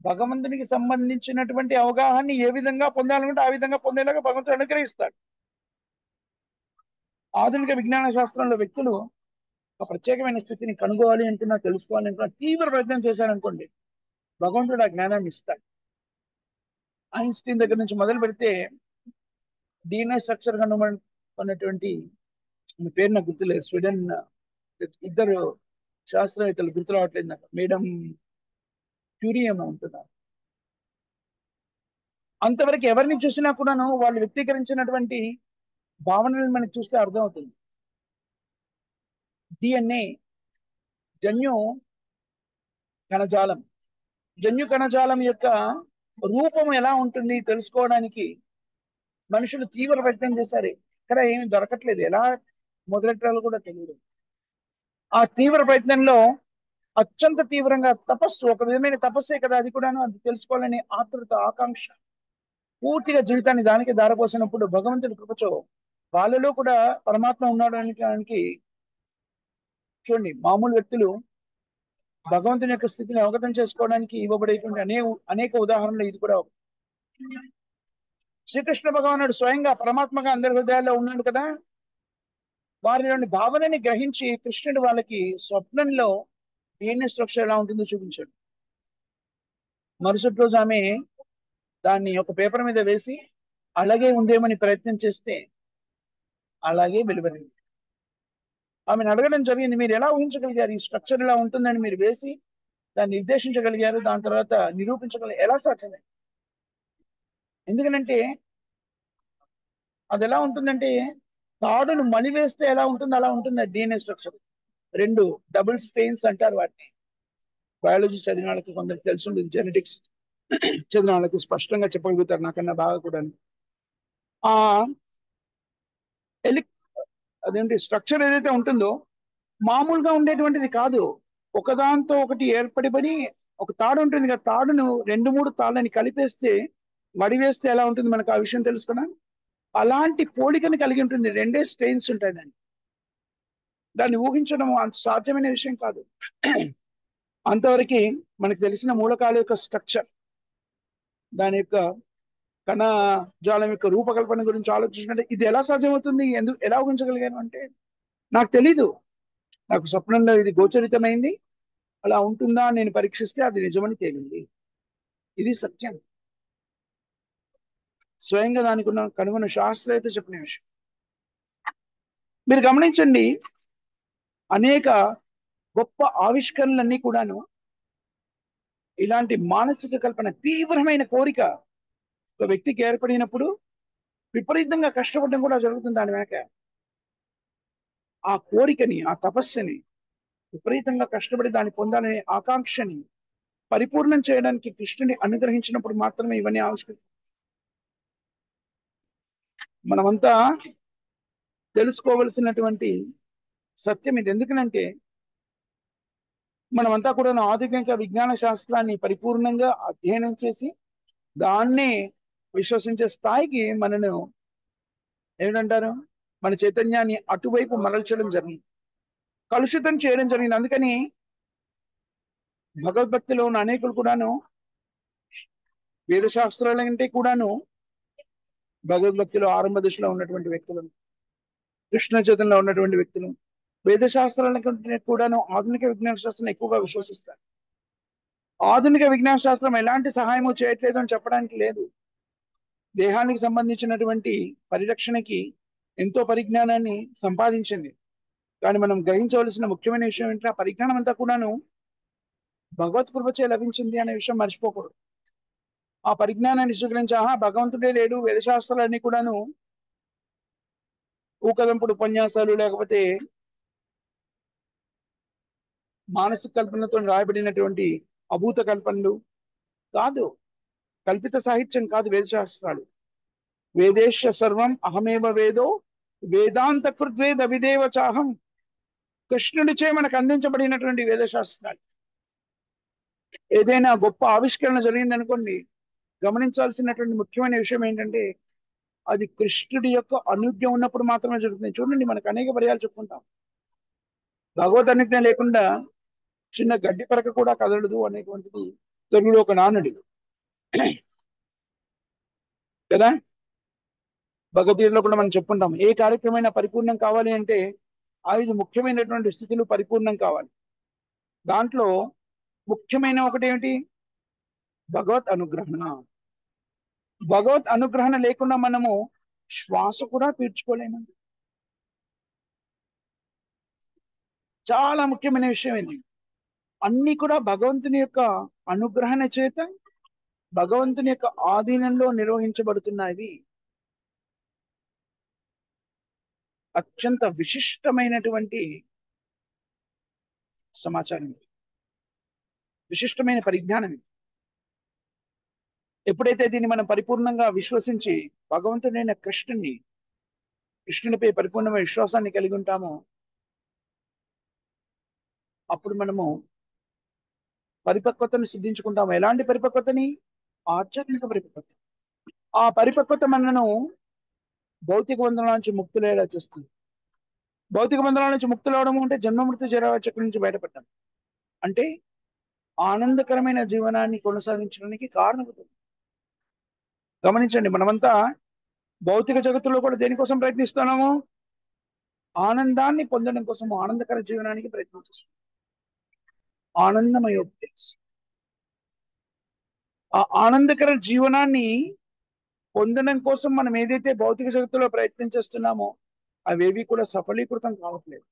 భగవంతునికి సంబంధించినటువంటి అవగాహనని ఏ విధంగా పొందాలనుకుంటే ఆ విధంగా పొందేలాగా భగవంతుడు అనుగ్రహిస్తాడు. ఆధునిక విజ్ఞాన శాస్త్రంలో వ్యక్తులు ఒక ప్రత్యేకమైన స్థితిని కనుగోవాలి అంటున్నా, తెలుసుకోవాలి అంటున్నా తీవ్ర ప్రయత్నం చేశారనుకోండి, భగవంతుడు ఆ జ్ఞానాన్ని ఇస్తాడు. ఐన్స్టీన్ దగ్గర నుంచి మొదలు పెడితే డిఎన్ఏ స్ట్రక్చర్ కనుగొన్నటువంటి పేరు నాకు గుర్తులేదు, స్వీడన్ ఇద్దరు శాస్త్రవేత్తలు, గుర్తు రావట్లేదు నాకు, మేడం క్యూరీ ఏమో ఉంటున్నారు. అంతవరకు ఎవరిని చూసినా కూడాను వాళ్ళు వ్యక్తీకరించినటువంటి భావనలను మనకి చూస్తే అర్థమవుతుంది. డిఎన్ఏ జన్యు కణజాలం, జన్యు కణజాలం యొక్క రూపం ఎలా ఉంటుంది తెలుసుకోవడానికి మనుషులు తీవ్ర ప్రయత్నం చేశారు. ఇక్కడ ఏమి దొరకట్లేదు, ఎలా మొదలెట్టాలో కూడా తెలియదు. ఆ తీవ్ర ప్రయత్నంలో అత్యంత తీవ్రంగా తపస్సు, ఒక విధమైన తపస్సే కదా అది కూడాను, అది తెలుసుకోవాలని ఆతృత, ఆకాంక్ష, పూర్తిగా జీవితాన్ని దానికి దారపోసినప్పుడు భగవంతుడి కృపచో వాళ్ళలో కూడా పరమాత్మ ఉన్నాడు అనడానికి చూడండి, మామూలు వ్యక్తులు భగవంతుని యొక్క స్థితిని అవగతం చేసుకోవడానికి ఇవ్వబడేటువంటి అనేక ఉదాహరణలు ఇది కూడా. శ్రీకృష్ణ భగవానుడు స్వయంగా పరమాత్మగా అందరి హృదయాల్లో ఉన్నాడు కదా, వారిలోని భావనని గ్రహించి కృష్ణుడు వాళ్ళకి స్వప్నంలో డిఎన్ఏ స్ట్రక్చర్ ఎలా ఉంటుందో చూపించాడు. మరుసటి రోజు ఆమె దాన్ని ఒక పేపర్ మీద వేసి అలాగే ఉందేమని ప్రయత్నం చేస్తే అలాగే వెలువరింది. ఆమెను అడగడం జరిగింది, మీరు ఎలా ఊహించగలిగారు ఈ స్ట్రక్చర్ ఇలా ఉంటుందని? మీరు వేసి దాన్ని నిర్దేశించగలిగారు, దాని తర్వాత నిరూపించగలిగారు, ఎలా సాధ్యమే? ఎందుకనంటే అది ఎలా ఉంటుందంటే తాడును మలివేస్తే ఎలా ఉంటుంది అలా ఉంటుంది డిఎన్ఏ స్ట్రక్చర్. రెండు డబుల్ స్టెయిన్స్ అంటారు వాటిని. బయాలజీ చదివిన వాళ్ళకి కొందరికి తెలిసి ఉంటుంది, జెనెటిక్స్ చదివిన వాళ్ళకి స్పష్టంగా చెప్పగలుగుతారు నాకన్నా బాగా కూడా. ఆ అదేంటి స్ట్రక్చర్ ఏదైతే ఉంటుందో మామూలుగా ఉండేటువంటిది కాదు, ఒకదాంతో ఒకటి ఏర్పడిబడి ఒక తాడు ఉంటుంది కదా, తాడును రెండు మూడు తాళ్ళని కలిపేస్తే వడివేస్తే ఎలా ఉంటుంది మనకు ఆ విషయం తెలుసు కదా. అలాంటి పోలికని కలిగి ఉంటుంది, రెండే స్టెయిన్స్ ఉంటాయి దాన్ని ఊహించడం అంత సాధ్యమైన విషయం కాదు. అంతవరకు మనకు తెలిసిన మూలకాల యొక్క స్ట్రక్చర్, దాని యొక్క కణజాలం యొక్క రూపకల్పన గురించి ఆలోచించినట్టే ఇది ఎలా సాధ్యమవుతుంది, ఎలా ఊహించగలిగాను అంటే నాకు తెలీదు, నాకు స్వప్నంలో ఇది గోచరితమైంది, అలా ఉంటుందా నేను పరీక్షిస్తే అది నిజమని తేలింది. ఇది సత్యం, స్వయంగా దానికి కనుగొన్న శాస్త్రవేత్త చెప్పిన విషయం. మీరు గమనించండి, అనేక గొప్ప ఆవిష్కరణలన్నీ కూడాను ఇలాంటి మానసిక కల్పన, తీవ్రమైన కోరిక ఒక వ్యక్తికి ఏర్పడినప్పుడు విపరీతంగా కష్టపడడం కూడా జరుగుతుంది. దాని వెనక ఆ కోరికని, ఆ తపస్సుని విపరీతంగా కష్టపడి దాన్ని పొందాలనే ఆకాంక్షని పరిపూర్ణం చేయడానికి కృష్ణుని అనుగ్రహించినప్పుడు మాత్రమే ఇవన్నీ ఆవిష్కరి. మనమంతా తెలుసుకోవలసినటువంటి సత్యం ఇది. ఎందుకనంటే మనమంతా కూడా ఆధునిక విజ్ఞాన శాస్త్రాన్ని పరిపూర్ణంగా అధ్యయనం చేసి దాన్నే విశ్వసించే స్థాయికి మనను ఏమిటంటారు, మన చైతన్యాన్ని అటువైపు మరల్చడం జరిగింది, కలుషితం చేయడం జరిగింది. అందుకని భగవద్భక్తిలో ఉన్న అనేకులు కూడాను వేద శాస్త్రాల కంటే కూడాను భగవద్భక్తిలో ఆరంభ దశలో ఉన్నటువంటి వ్యక్తులు, కృష్ణ చైతన్యంలో ఉన్నటువంటి వ్యక్తులు వేద శాస్త్రాల కంటే కూడాను ఆధునిక విజ్ఞాన శాస్త్రం ఎక్కువగా విశ్వసిస్తారు. ఆధునిక విజ్ఞాన శాస్త్రం ఎలాంటి సహాయము చేయట్లేదు అని చెప్పడానికి లేదు. దేహానికి సంబంధించినటువంటి పరిరక్షణకి ఎంతో పరిజ్ఞానాన్ని సంపాదించింది. కానీ మనం గ్రహించవలసిన ముఖ్యమైన విషయం ఏంటంటే ఆ పరిజ్ఞానం అంతా కూడాను భగవత్ కృపచే లభించింది అనే విషయం మర్చిపోకూడదు. ఆ పరిజ్ఞానాన్ని స్వీకరించి భగవంతుడే లేడు, వేదశాస్త్రాలన్నీ కూడాను ఊకదంపుడు ఉపన్యాసాలు లేకపోతే మానసిక కల్పనతో రాయబడినటువంటి అభూత కల్పనలు కాదు, కల్పిత సాహిత్యం కాదు వేదశాస్త్రాలు. వేదేశ సర్వం అహమేవ వేదో వేదాంత కృద్వేద విదేవ చాహం. కృష్ణుడిచే మనకు అందించబడినటువంటి వేదశాస్త్రాలు. ఏదైనా గొప్ప ఆవిష్కరణ జరిగిందనుకోండి, గమనించాల్సినటువంటి ముఖ్యమైన విషయం ఏంటంటే అది కృష్ణుడి యొక్క అనుజ్ఞ ఉన్నప్పుడు మాత్రమే జరుగుతుంది. చూడండి, మనకు అనేక పర్యాలు చెప్పుకుంటాం, భగవద్ అనుజ్ఞ లేకుండా చిన్న గడ్డి పరక కూడా కదలదు అనేటువంటిది తెలుగులో ఒక నానుడి కదా. భగవద్గీతలో కూడా మనం చెప్పుకుంటాం, ఏ కార్యక్రమైనా పరిపూర్ణం కావాలి అంటే 5 ముఖ్యమైనటువంటి స్థితులు పరిపూర్ణం కావాలి. దాంట్లో ముఖ్యమైన ఒకటి ఏమిటి? భగవత్ అనుగ్రహణ. భగవత్ అనుగ్రహణ లేకుండా మనము శ్వాస కూడా పీల్చుకోలేము. చాలా ముఖ్యమైన విషయం ఇది. అన్ని కూడా భగవంతుని యొక్క అనుగ్రహణ చేత భగవంతుని యొక్క ఆధీనంలో నిర్వహించబడుతున్నాయి. అత్యంత విశిష్టమైనటువంటి సమాచారం, విశిష్టమైన పరిజ్ఞానం. ఎప్పుడైతే దీన్ని మనం పరిపూర్ణంగా విశ్వసించి భగవంతుడైన కృష్ణునిపై పరిపూర్ణమైన విశ్వాసాన్ని కలిగి ఉంటామో అప్పుడు మనము పరిపక్వతను సిద్ధించుకుంటాము. ఎలాంటి పరిపక్వతని? ఆధ్యాత్మిక పరిపక్వత. ఆ పరిపక్వత మనను భౌతిక బంధనాల నుంచి ముక్తులేలా చేస్తుంది. భౌతిక బంధనాల నుంచి ముక్తులవడం అంటే జన్మ మృత్యు జరా చక్రం నుంచి బయటపడ్డాం అంటే ఆనందకరమైన జీవనాన్ని కొనసాగించడానికి కారణమవుతుంది. గమనించండి, మనమంతా భౌతిక జగత్తులో కూడా దేనికోసం ప్రయత్నిస్తున్నాము? ఆనందాన్ని పొందడం కోసం, ఆనందకర జీవనానికి ప్రయత్నం చేస్తున్నాం. ఆనందమయోపదేశం. ఆ ఆనందకర జీవనాన్ని పొందడం కోసం మనం ఏదైతే భౌతిక జగత్తులో ప్రయత్నం చేస్తున్నామో అవేవి కూడా సఫలీకృతం కావట్లేదు.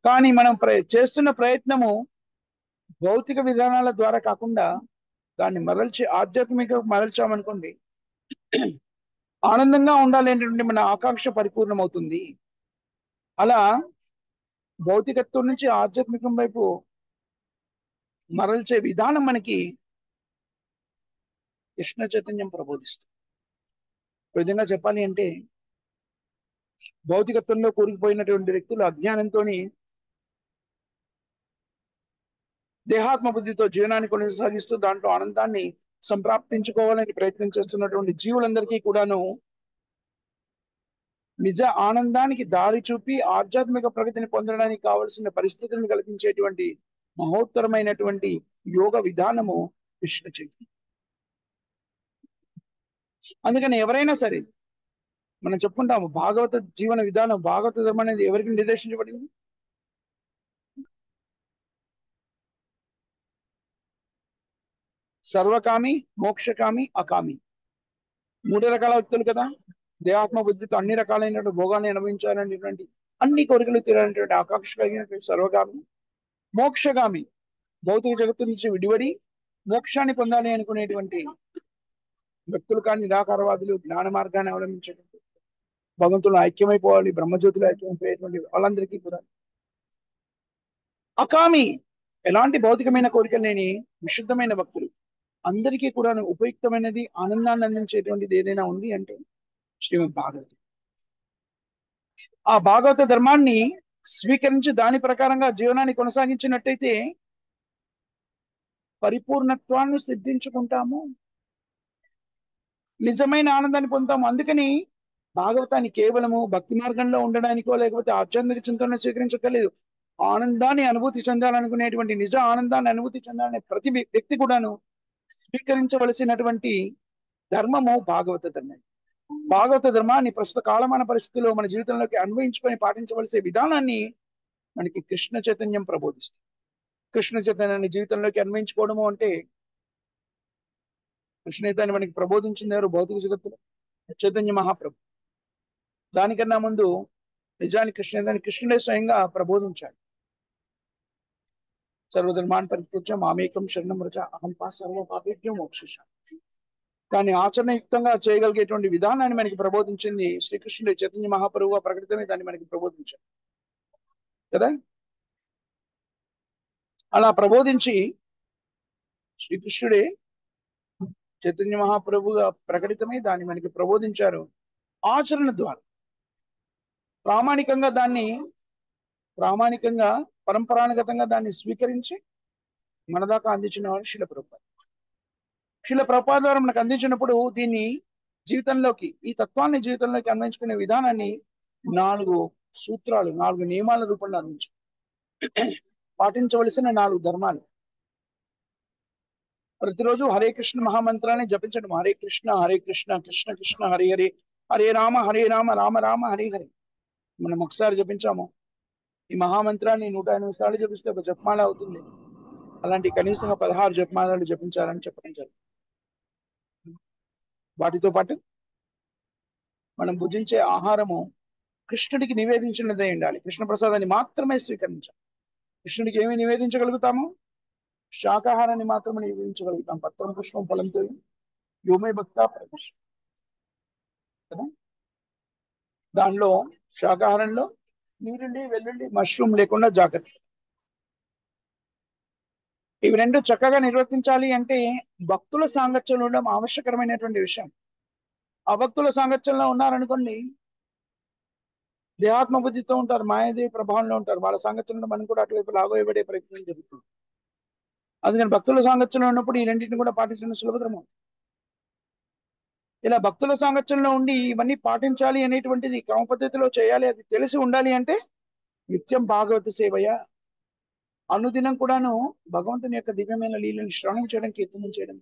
కానీ మనం చేస్తున్న ప్రయత్నము భౌతిక విధానాల ద్వారా కాకుండా దాన్ని మరల్చి ఆధ్యాత్మిక మరల్చామనుకోండి, ఆనందంగా ఉండాలి ఏంటంటే మన ఆకాంక్ష పరిపూర్ణమవుతుంది. అలా భౌతికత్వం నుంచి ఆధ్యాత్మికం వైపు మరల్చే విధానం మనకి కృష్ణ చైతన్యం ప్రబోధిస్తుంది. ఒక విధంగా చెప్పాలి అంటే భౌతికత్వంలో కూరుకుపోయినటువంటి వ్యక్తులు అజ్ఞానంతో దేహాత్మ బుద్ధితో జీవనాన్ని కొనసాగిస్తూ దాంట్లో ఆనందాన్ని సంప్రాప్తించుకోవాలని ప్రయత్నం చేస్తున్నటువంటి జీవులందరికీ కూడాను నిజ ఆనందానికి దారి చూపి ఆధ్యాత్మిక ప్రగతిని పొందడానికి కావలసిన పరిస్థితులను కల్పించేటువంటి మహోత్తరమైనటువంటి యోగ విధానము కృష్ణ చైతన్యం. అందుకని ఎవరైనా సరే మనం చెప్పుకుంటాము, భాగవత జీవన విధానం, భాగవత ధర్మం అనేది ఎవరికి నిర్దేశించబడింది? సర్వకామి, మోక్షకామి, అకామి, 3 రకాల వ్యక్తులు కదా. దేహాత్మ బుద్ధితో అన్ని రకాలైనటువంటి భోగాన్ని అనుభవించాలనేటువంటి అన్ని కోరికలు తీరాలనేటువంటి ఆకాంక్ష కలిగినటువంటి సర్వకామి. మోక్షగామి, భౌతిక జగత్తు నుంచి విడివడి మోక్షాన్ని పొందాలి అనుకునేటువంటి వ్యక్తులు. కానీ నిరాకారవాదులు, జ్ఞాన మార్గాన్ని అవలంబించేటువంటి, భగవంతులు ఐక్యమైపోవాలి, బ్రహ్మజ్యోతిలో ఐక్యమైపోయేటువంటి వాళ్ళందరికీ కూడా. అకామి, ఎలాంటి భౌతికమైన కోరికలు లేని విశుద్ధమైన భక్తులు. అందరికీ కూడా ఉపయుక్తమైనది, ఆనందాన్ని అందించేటువంటిది ఏదైనా ఉంది అంటే శ్రీమద్ భాగవతం. ఆ భాగవత ధర్మాన్ని స్వీకరించి దాని ప్రకారంగా జీవనాన్ని కొనసాగించినట్టయితే పరిపూర్ణత్వాన్ని సిద్ధించుకుంటాము, నిజమైన ఆనందాన్ని పొందుతాము. అందుకని భాగవతాన్ని కేవలము భక్తి మార్గంలో ఉండడానికో లేకపోతే ఆధ్యాత్మిక చింతన స్వీకరించక్కర్లేదు. ఆనందాన్ని అనుభూతి చెందాలనుకునేటువంటి నిజ ఆనందాన్ని అనుభూతి చెందాలనే ప్రతి వ్యక్తి కూడాను స్వీకరించవలసినటువంటి ధర్మము భాగవత ధర్మం. భాగవత ధర్మాన్ని ప్రస్తుత కాలమాన పరిస్థితుల్లో మన జీవితంలోకి అన్వయించుకొని పాటించవలసే విధానాన్ని మనకి కృష్ణ చైతన్యం ప్రబోధిస్తుంది. కృష్ణ చైతన్యాన్ని జీవితంలోకి అన్వయించుకోవడము అంటే, కృష్ణ చైతన్యం మనకి ప్రబోధించింది ఎవరు? భౌతిక జగత్తులో చైతన్య మహాప్రభు. దానికన్నా ముందు నిజానికి కృష్ణుడే స్వయంగా ప్రబోధించాడు. సర్వధర్మాన్ పరిత్యజ్య మామేకం శరణం వ్రజ అహం సర్వ పాపేభ్యో మోక్షయిష్యామి. దాన్ని ఆచరణయుక్తంగా చేయగలిగేటువంటి విధానాన్ని మనకి ప్రబోధించింది శ్రీకృష్ణుడు. చైతన్య మహాప్రభుగా ప్రకటితమే దాన్ని మనకి ప్రబోధించాడు కదా. అలా ప్రబోధించి శ్రీకృష్ణుడే చైతన్య మహాప్రభుగా ప్రకటితమై దాన్ని మనకి ప్రబోధించారు. ఆచరణ ద్వారా ప్రామాణికంగా పరంపరానుగతంగా దాన్ని స్వీకరించి మన దాకా అందించిన వారు శిల ప్రభుపాద. శిల ప్రభుపాద ద్వారా మనకు అందించినప్పుడు దీన్ని జీవితంలోకి, ఈ తత్వాన్ని జీవితంలోకి అన్వయించుకునే విధానాన్ని 4 సూత్రాలు, 4 నియమాల రూపంలో అందించారు. పాటించవలసిన 4 ధర్మాలు. ప్రతిరోజు హరే కృష్ణ మహామంత్రాన్ని జపించడం. హరే కృష్ణ కృష్ణ కృష్ణ హరే హరే, హరే రామ రామ రామ హరే హరే. మనం ఒకసారి జపించాము. ఈ మహామంత్రాన్ని 108 సార్లు జపిస్తే ఒక జపమాల అవుతుంది. అలాంటి కనీసంగా 16 జపమాలలు జపించాలని చెప్పడం జరుగుతుంది. వాటితో పాటు మనం భుజించే ఆహారము కృష్ణుడికి నివేదించినదే ఉండాలి. కృష్ణ ప్రసాదాన్ని మాత్రమే స్వీకరించాలి. కృష్ణుడికి ఏమి నివేదించగలుగుతాము? శాకాహారాన్ని మాత్రమే నివేదించగలుగుతాం. పత్రం పుష్పం ఫలంతో యోమే భక్త ప్రవేశ. దానిలో శాకాహారంలో నీరుండి వెల్లుండి మష్రూమ్ లేకుండా జాగ్రత్త. ఇవి 2 చక్కగా నిర్వర్తించాలి అంటే భక్తుల సాంగత్యంలో ఉండడం ఆవశ్యకరమైనటువంటి విషయం. అభక్తుల సాంగత్యంలో ఉన్నారనుకోండి, దేహాత్మ బుద్ధితో ఉంటారు, మాయాదేవి ప్రభావంలో ఉంటారు. వాళ్ళ సాంగత్యంలో మనం కూడా అటువైపు లాగవేయబడే ప్రయత్నం జరుగుతుంది. అందుకని భక్తుల సాంగత్యంలో ఉన్నప్పుడు ఈ రెండింటిని కూడా పాటించడం సులభతరము. ఇలా భక్తుల సాంగత్యంలో ఉండి ఇవన్నీ పాటించాలి అనేటువంటిది క్రమ పద్ధతిలో చేయాలి, అది తెలిసి ఉండాలి అంటే నిత్యం భాగవత సేవయ, అనుదినం కూడాను భగవంతుని యొక్క దివ్యమైన లీలను శ్రవణం చేయడం, కీర్తనం చేయడం.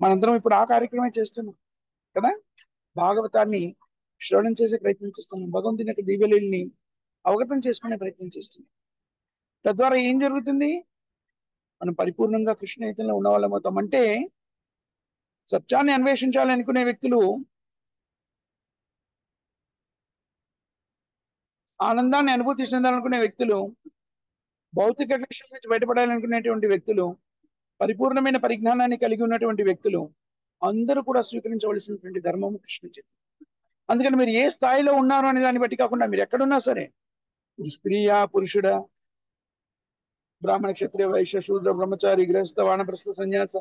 మనందరం ఇప్పుడు ఆ కార్యక్రమే చేస్తున్నాం కదా. భాగవతాన్ని శ్రవణం చేసే ప్రయత్నం చేస్తున్నాం, భగవంతుని యొక్క దివ్యలీలని అవగతం చేసుకునే ప్రయత్నం చేస్తున్నాం. తద్వారా ఏం జరుగుతుంది? మనం పరిపూర్ణంగా కృష్ణ చైతన్యంలో ఉన్న వాళ్ళం అవుతాం. అంటే సత్యాన్ని అన్వేషించాలి అనుకునే వ్యక్తులు, ఆనందాన్ని అనుభూతి చెందాలనుకునే వ్యక్తులు, భౌతిక కృష్ణ నుంచి బయటపడాలనుకునేటువంటి వ్యక్తులు, పరిపూర్ణమైన పరిజ్ఞానాన్ని కలిగి ఉన్నటువంటి వ్యక్తులు అందరూ కూడా స్వీకరించవలసినటువంటి ధర్మము కృష్ణ చైతన్యం. అందుకని మీరు ఏ స్థాయిలో ఉన్నారు అనే దాన్ని బట్టి కాకుండా మీరు ఎక్కడున్నా సరే, స్త్రీయా పురుషుడా, బ్రాహ్మణ క్షత్రియ వైశ్య శూద్ర బ్రహ్మచారి గృహస్థ వానప్రస్థ సన్యాస,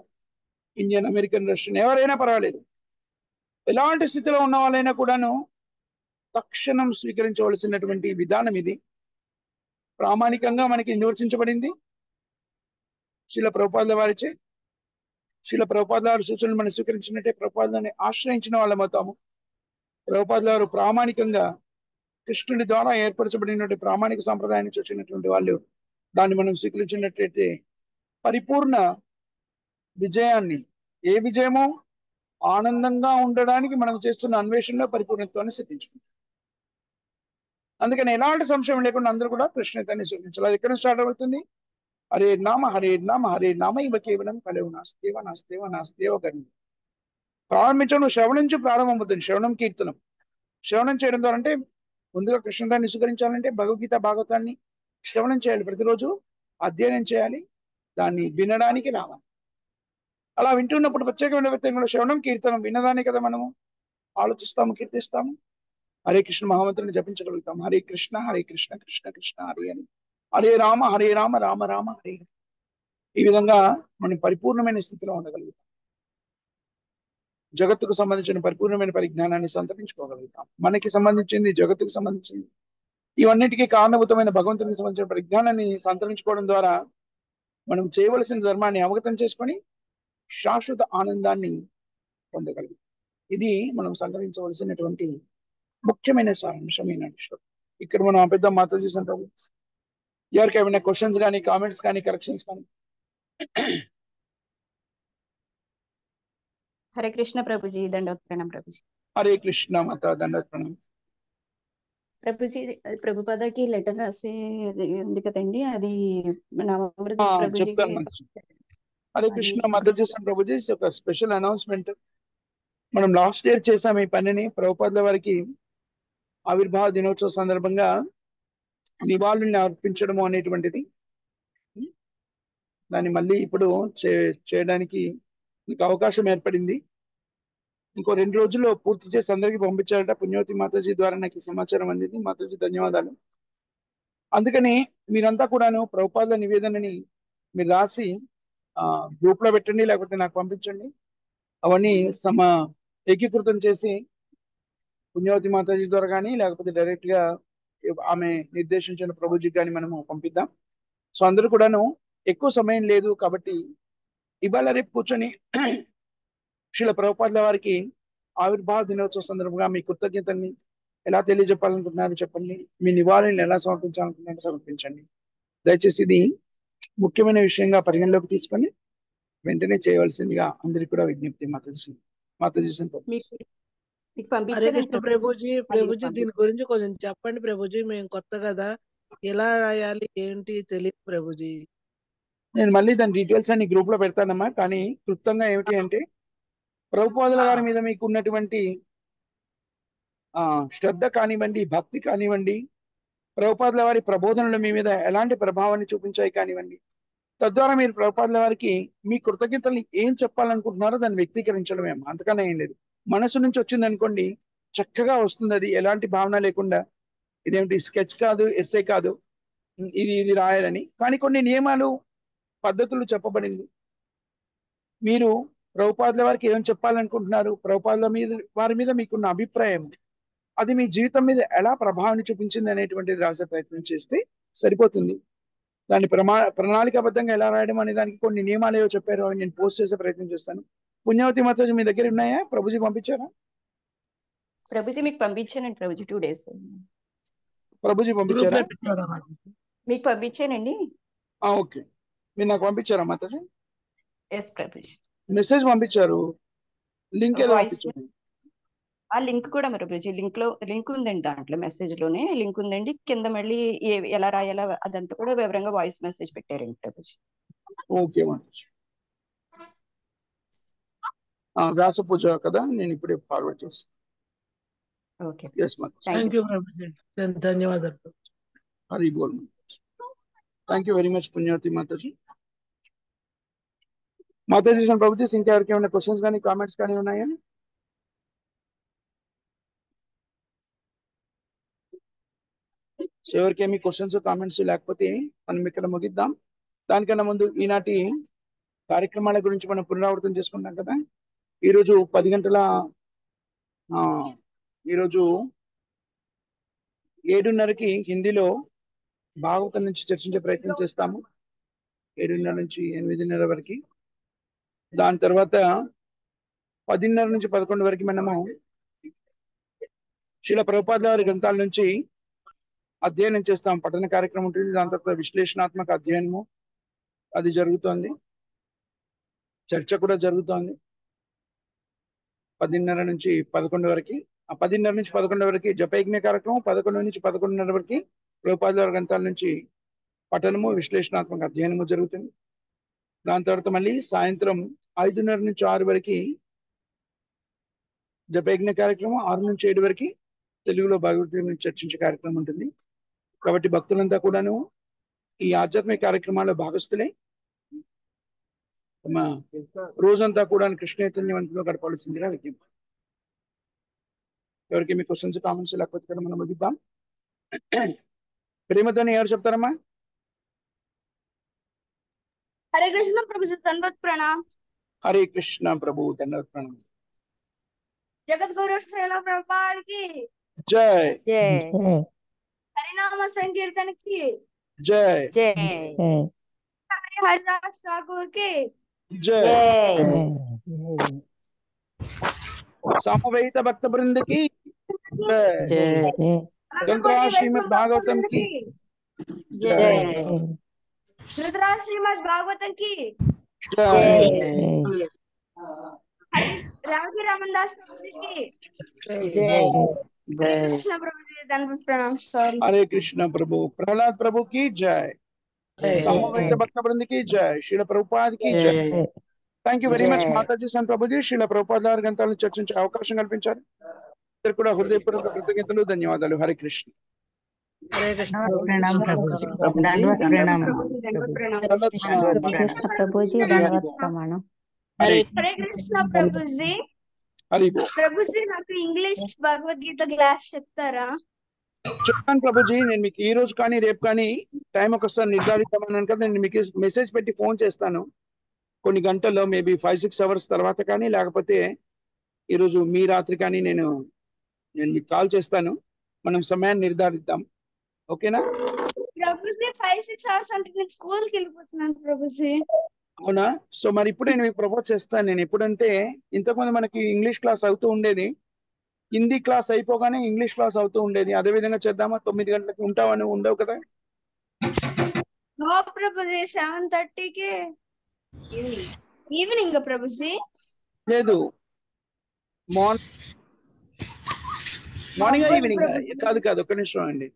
ఇండియన్ అమెరికన్ రష్యన్ ఎవరైనా పర్వాలేదు, ఎలాంటి స్థితిలో ఉన్న వాళ్ళైనా కూడాను తక్షణం స్వీకరించవలసినటువంటి విధానం ఇది. ప్రామాణికంగా మనకి నిర్వచించబడింది శిల ప్రభుపాదుల వారిచే. శిల ప్రభుపాదుల వారి సూచనలు మనం స్వీకరించినట్టే ప్రభుపాదులని ఆశ్రయించిన వాళ్ళం అవుతాము. ప్రభుపాదుల వారు ప్రామాణికంగా కృష్ణుడి ద్వారా ఏర్పరచబడినటువంటి ప్రామాణిక సాంప్రదాయాన్ని వచ్చినటువంటి వాళ్ళు దాన్ని మనం స్వీకరించినట్లయితే పరిపూర్ణ విజయాన్ని, ఏ విజయమో ఆనందంగా ఉండడానికి మనం చేస్తున్న అన్వేషణలో పరిపూర్ణత్వాన్ని సిద్ధించుకుంటాం. అందుకని ఎలాంటి సంశయం లేకుండా అందరూ కూడా కృష్ణతాన్ని స్వీకరించాలి. అది ఎక్కడ స్టార్ట్ అవుతుంది? హరే నామ ఇవ కేవలం కలవు నాస్తేవ కర్మ. ప్రారంభించడం శ్రవణం నుంచి ప్రారంభమవుతుంది. శ్రవణం కీర్తనం. శ్రవణం చేయడం ద్వారా అంటే ముందుగా కృష్ణతాన్ని స్వీకరించాలంటే భగవద్గీత భాగవతాన్ని శ్రవణం చేయాలి, ప్రతిరోజు అధ్యయనం చేయాలి, దాన్ని వినడానికి రావాలి. అలా వింటున్నప్పుడు ప్రత్యేకమైన వ్యక్తంగా శ్రవణం కీర్తనం విన్నదాన్ని కదా మనము ఆలోచిస్తాము, కీర్తిస్తాము. హరే కృష్ణ మహామంత్రాన్ని జపించగలుగుతాం. హరే కృష్ణ కృష్ణ కృష్ణ హరే అని, హరే రామ రామ రామ హరే హరే. ఈ విధంగా మనం పరిపూర్ణమైన స్థితిలో ఉండగలుగుతాం. జగత్తుకు సంబంధించిన పరిపూర్ణమైన పరిజ్ఞానాన్ని సంతరించుకోగలుగుతాం. మనకి సంబంధించింది, జగత్తుకు సంబంధించింది, ఇవన్నిటికీ కారణభూతమైన భగవంతునికి సంబంధించిన పరిజ్ఞానాన్ని సంతరించుకోవడం ద్వారా మనం చేయవలసిన ధర్మాన్ని అవగతం చేసుకొని శాశ్వత ఆనందాన్ని పొందగలుగుతాం. ఇది మనం సంగ్రహించవలసినటువంటి ముఖ్యమైన సారాంశం ఈనాటి శ్లోకం. ఇక్కడ మనం పెద్ద మాతాజీ సంతానం ఎవరికి ఏమైనా క్వశ్చన్స్ కానీ, కామెంట్స్ కానీ, కరెక్షన్స్ కానీ? హరే కృష్ణ ప్రభుజీ, దండవత్ ప్రణాం ప్రభుజీ. హరే కృష్ణ మాత, దండవత్ ప్రణాం ప్రభుజీ. ప్రభుపాదకి లెటర్ రాసే ఉంది కదండి, అది నవమృత ప్రభుజీకి చెప్తాను. హరే కృష్ణ మాతాజీ ప్రభుజీ, ఒక స్పెషల్ అనౌన్స్మెంట్. మనం లాస్ట్ ఇయర్ చేసాం ఈ పనిని. ప్రభుపాదుల వారికి ఆవిర్భావ దినోత్సవ సందర్భంగా నివాళుల్ని అర్పించడము అనేటువంటిది, దాన్ని మళ్ళీ ఇప్పుడు చేయడానికి మీకు అవకాశం ఏర్పడింది. ఇంకో 2 రోజుల్లో పూర్తి చేసి అందరికీ పంపించారట. పుణ్యవతి మాతాజీ ద్వారా నాకు ఈ సమాచారం అందింది. మాతాజీ ధన్యవాదాలు. అందుకని మీరంతా కూడాను ప్రభుపాదుల నివేదనని మీరు రాసి గ్రూప్ లో పెట్టండి, లేకపోతే నాకు పంపించండి. అవన్నీ ఏకీకృతం చేసి పుణ్యవతి మాతాజీ ద్వారా కానీ, లేకపోతే డైరెక్ట్ గా ఆమె నిర్దేశించిన ప్రభుజీకి కానీ మనము పంపిద్దాం. సో అందరూ కూడాను, ఎక్కువ సమయం లేదు కాబట్టి ఇవాళ రేపు కూర్చొని శ్రీల ప్రభుపాదుల వారికి ఆవిర్భావ దినోత్సవ సందర్భంగా మీ కృతజ్ఞతల్ని ఎలా తెలియజెప్పాలనుకుంటున్నారు చెప్పండి, మీ నివాళులను ఎలా సమర్పించాలనుకుంటున్నారు సమర్పించండి. దయచేసి ఇది ముఖ్యమైన విషయంగా పరిగణలోకి తీసుకొని వెంటనే చేయవలసిందిగా అందరికి కూడా విజ్ఞప్తి. మాతాజీ ప్రభుజీ, దీని గురించి కొంచెం చెప్పండి ప్రభుజీ. మేము కొత్త కదా, ఎలా రాయాలి ఏంటి తెలియదు ప్రభుజీ. నేను మళ్ళీ దాని డీటెయిల్స్ అన్ని గ్రూప్ లో పెడతానమ్మా. కానీ క్లుప్తంగా ఏమిటి అంటే, ప్రభుపాదుల వారి మీద మీకు ఉన్నటువంటి శ్రద్ధ కానివ్వండి, భక్తి కానివ్వండి, ప్రభుపాదుల వారి ప్రబోధనలు మీ మీద ఎలాంటి ప్రభావాన్ని చూపించాయి కానివ్వండి, తద్వారా మీరు ప్రభుపాదుల వారికి మీ కృతజ్ఞతల్ని ఏం చెప్పాలనుకుంటున్నారో దాన్ని వ్యక్తీకరించడమే, అంతకన్నా ఏం లేదు. మనసు నుంచి వచ్చింది అనుకోండి, చక్కగా వస్తుంది. అది ఎలాంటి భావన లేకుండా, ఇదేమిటి స్కెచ్ కాదు, ఎస్సే కాదు, ఇది రాయాలని. కానీ కొన్ని నియమాలు, పద్ధతులు చెప్పబడింది. మీరు ప్రభుపాదుల వారికి ఏం చెప్పాలనుకుంటున్నారు, ప్రభుపాదుల వారి మీద మీకున్న అభిప్రాయం, అది మీ జీవితం మీద ఎలా ప్రభావాన్ని చూపించింది అనేటువంటిది రాసే ప్రయత్నం చేస్తే సరిపోతుంది. దాన్ని ప్రణాళికాబద్ధంగా ఎలా రాయడం అనే దానికి కొన్ని నియమాలు ఏవో చెప్పారు, అవి నేను పోస్ట్ చేసే ప్రయత్నం చేస్తాను. పుణ్యవతి మాతాజీ మీ దగ్గర ఉన్నాయా? ప్రభుజీ పంపించారా? ప్రభుజీ మీకు పంపించానండి ప్రభుజీ, 2 days. ప్రభుజీ పంపించారా? మీకు పంపించానండి. ఓకే, మీరు నాకు పంపించారా మాతాజీ? ఎస్ ప్రభుజీ. మెసేజ్ పంపించారు, లింక్ ఏదో పంపించారు. ఆ లింక్ కూడా ప్రభుజీ, లింక్ ఉందండి, దాంట్లో మెసేజ్ లోనే లింక్ ఉందండి. కింద మళ్ళీ ఎలా రాయాలా అదంతా కూడా వివరంగా వాయిస్ మెసేజ్ పెట్టారండి ప్రభుజీ. ఓకే మాతాజీ. వ్యాస పూజ కదా, నేను ఇప్పుడే ఫార్వర్డ్ చేస్తాను. ఓకే, ధన్యవాదాలు. హరి బోల్. థ్యాంక్ యూ వెరీ మచ్ పుణ్యవతి మాతాజీ. మాతాజీ ప్రభుజీ, ఇంకా ఎవరికి ఏమైనా క్వశ్చన్స్ కానీ కామెంట్స్ కానీ ఉన్నాయా? సో ఎవరికి ఏమి క్వశ్చన్స్ కామెంట్స్ లేకపోతే మనం ఇక్కడ ముగిద్దాం. దానికన్నా ముందు ఈనాటి కార్యక్రమాల గురించి మనం పునరావృతం చేసుకుంటాం కదా. ఈరోజు 10 గంటల ఈరోజు 7:30కి హిందీలో భాగవతం నుంచి చర్చించే ప్రయత్నం చేస్తాము, 7:30 నుంచి 8:30 వరకు. దాని తర్వాత 10:30 నుంచి 11 వరకు మనము శ్రీల ప్రభుపాదుల వారి గ్రంథాల నుంచి అధ్యయనం చేస్తాం. పఠన కార్యక్రమం ఉంటుంది. దాని తర్వాత విశ్లేషణాత్మక అధ్యయనము అది జరుగుతోంది, చర్చ కూడా జరుగుతోంది 10:30 నుంచి 11 వరకు. ఆ 10:30 నుంచి 11 వరకు జపయజ్ఞ కార్యక్రమం, 11 నుంచి 11:30 వరకు ప్రభుపాదుల వారి గ్రంథాల నుంచి పఠనము, విశ్లేషణాత్మక అధ్యయనము జరుగుతుంది. దాని తర్వాత మళ్ళీ సాయంత్రం 5:30 నుంచి 6 వరకు జపయజ్ఞ కార్యక్రమం, 6 నుంచి 7 వరకు తెలుగులో భగవద్గీత చర్చించే కార్యక్రమం ఉంటుంది. కాబట్టి భక్తులంతా కూడాను ఈ ఆధ్యాత్మిక కార్యక్రమాల్లో భాగస్తులే రోజంతా కూడా కృష్ణ చైతన్యవంతంలో గడపవలసిందిగా విజ్ఞప్తి. ఎవరికి మీ క్వశ్చన్స్ కామెంట్స్ లేకపోతే మనం ముగిద్దాం. ప్రేమతోని ఎవరు చెప్తారమ్మా? హరే కృష్ణ ప్రభు, దండవత్ ప్రణాం. హరే కృష్ణ ప్రభు, దండవత్ ప్రణాం. जगत गुरु श्रीला प्रभुपाद की, जय जय हरिनाम संकीर्तन की, जय जय हरिदास ठाकुर की, जय जय सामवेद भक्त वृंद की जय जय ग्रंथराज श्रीमद् भागवतम की जय जय रुद्राज श्रीमद् भागवतम की, जय जय हरि रामजी रामदास प्रभु जी की, जय हरे जय कृष्ण प्रभु जी दंडवत प्रणाम। सॉरी। हरे कृष्ण प्रभु प्रहलाद प्रभु की जय सामवेद भक्त वृंद की जय श्रील प्रभुपाद की जय जय థ్యాంక్ యూ వెరీ మచ్ జై. మాతాజీ సంత్ ప్రభుజీ శ్రీల ప్రభుపాద గారి గ్రంథాలను చర్చించే అవకాశం కల్పించారు ఇద్దరు కూడా హృదయపూర్వక కృతజ్ఞతలు ధన్యవాదాలు హరే కృష్ణ హరే కృష్ణ प्रणाम प्रभु जी दंडवत प्रणाम दंडवत प्रणाम। దండవత్ ప్రణామం. हरे कृष्ण प्रभु जी दंडवत प्रमाणम హరే हरे कृष्ण प्रभु जी। హరి బో ప్రభు జీ నాకు ఇంగ్లీష్ భగవద్గీత క్లాస్ చెప్తారా? చెప్తాను ప్రభుజీ నేను మీకు ఈ రోజు కానీ రేపు కానీ టైం ఒకసారి నిర్ధారిద్దామన్నాను కదా నేను మీకు మెసేజ్ పెట్టి ఫోన్ చేస్తాను కొన్ని గంటల్లో మేబీ 5-6 అవర్స్ తర్వాత కానీ లేకపోతే ఈరోజు మీ రాత్రి కానీ నేను మీకు కాల్ చేస్తాను మనం సమయాన్ని నిర్ధారిద్దాం ఓకేనా ప్రభుజీ 5-6 అవర్స్ అంటే నేను స్కూల్కి వెళ్ళిపోతున్నాను ప్రభుజీ. అవునా సో మరి ఇప్పుడు నేను మీకు ప్రపోజ్ చేస్తాను నేను ఎప్పుడంటే ఇంతకుముందు మనకి ఇంగ్లీష్ క్లాస్ అవుతూ ఉండేది హిందీ క్లాస్ అయిపోగానే ఇంగ్లీష్ క్లాస్ అవుతూ ఉండేది అదే విధంగా చేద్దామా 9 గంటలకి ఉంటావని ఉండవు కదా నో ప్రభుజీ 7:30కి ఈవినింగ్ ప్రభుజీ. లేదు మార్నింగ్ ఈవినింగ్ కాదు కాదు ఒక్క నిమిషం అండి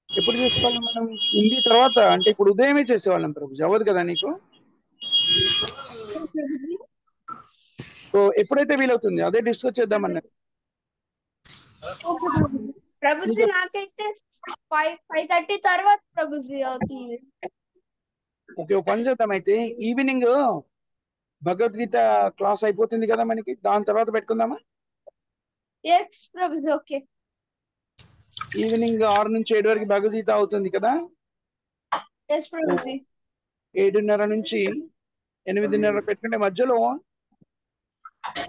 ఎప్పుడు చేసుకోవాలి మనం హిందీ తర్వాత అంటే ఇప్పుడు ఉదయమే చేసేవాళ్ళం ప్రభుజీ అవ్వదు కదా నీకు సో ఎప్పుడైతే వీలవుతుంది అదే డిస్కస్ చేద్దామన్నారు ప్రభుజీ నాకైతే 5:30 తర్వాత ప్రభుజీ అవుతుంది. ఓకే ఒక పని చేద్దాం అయితే ఈవినింగ్ భగవద్గీత క్లాస్ అయిపోతుంది కదా మనకి దాని తర్వాత పెట్టుకుందామా ఎస్ ప్రభుజీ. ఓకే ఈవినింగ్ 6 నుంచి 7 వరకు భగవద్గీత అవుతుంది కదా ఎస్ ప్రభుజీ. 7:30 నుంచి 8:30 పెట్టుకుంటే మధ్యలో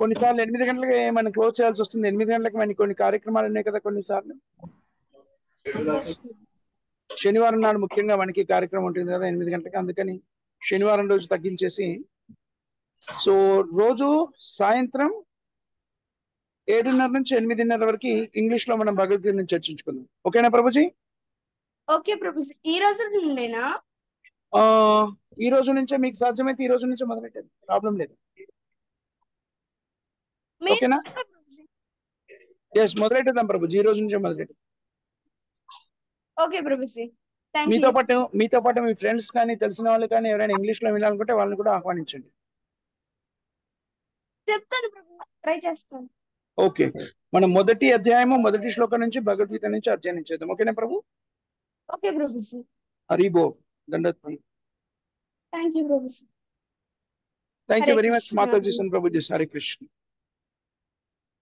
కొన్నిసార్లు 8 గంటలకి మనం క్లోజ్ చేయాల్సి వస్తుంది 8 గంటలకి మనకి కొన్ని కార్యక్రమాలు ఉన్నాయి కదా కొన్నిసార్లు శనివారం నాడు ముఖ్యంగా మనకి కార్యక్రమం ఉంటుంది కదా 8 గంటలకి అందుకని శనివారం రోజు తగ్గించేసి సో రోజు సాయంత్రం 7:30 నుంచి 8:30 వరకు ఇంగ్లీష్ లో మనం భగవద్గీత నుంచి చర్చించుకుందాం ఓకేనా ప్రభుజీ ఓకే ప్రభుజీ. ఈ రోజు నుండేనా? ఈ రోజు నుంచే మీకు సాధ్యమైతే ఈ రోజు నుంచే మొదలెట్టండి ప్రాబ్లం లేదు ఓకేనా ఎస్ మొదలెట్టేద్దాం ప్రభుజీ ఈ రోజు నుంచే మొదలెట్టాం ఓకే ప్రభుజీ. థ్యాంక్ మీతో యూ. పాటు మీ ఫ్రెండ్స్ కానీ తెలిసిన వాళ్ళు కానీ ఎవరైనా ఇంగ్లీష్ లో వినాలనుకుంటే వాళ్ళని కూడా ఆహ్వానించండి చెప్తాను ప్రభుజీ, ట్రై చేస్తాను. ఓకే మనం మొదటి అధ్యాయము మొదటి శ్లోకం నుంచి భగవద్గీత నుంచి అధ్యయనం చేద్దాం ఓకేనా ప్రభు ఓకే ప్రభుజీ. హరిబో దండత్ thank you Prabhuji. Thank you Hare very much Krishna. మాతాజీ సన్ ప్రభుజీ హరే కృష్ణ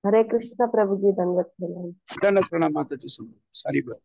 हरे कृष्ण प्रभु जी दंडवत प्रणाम దండత్ ప్రణామ్ మాతాజీ సన్ హరిబో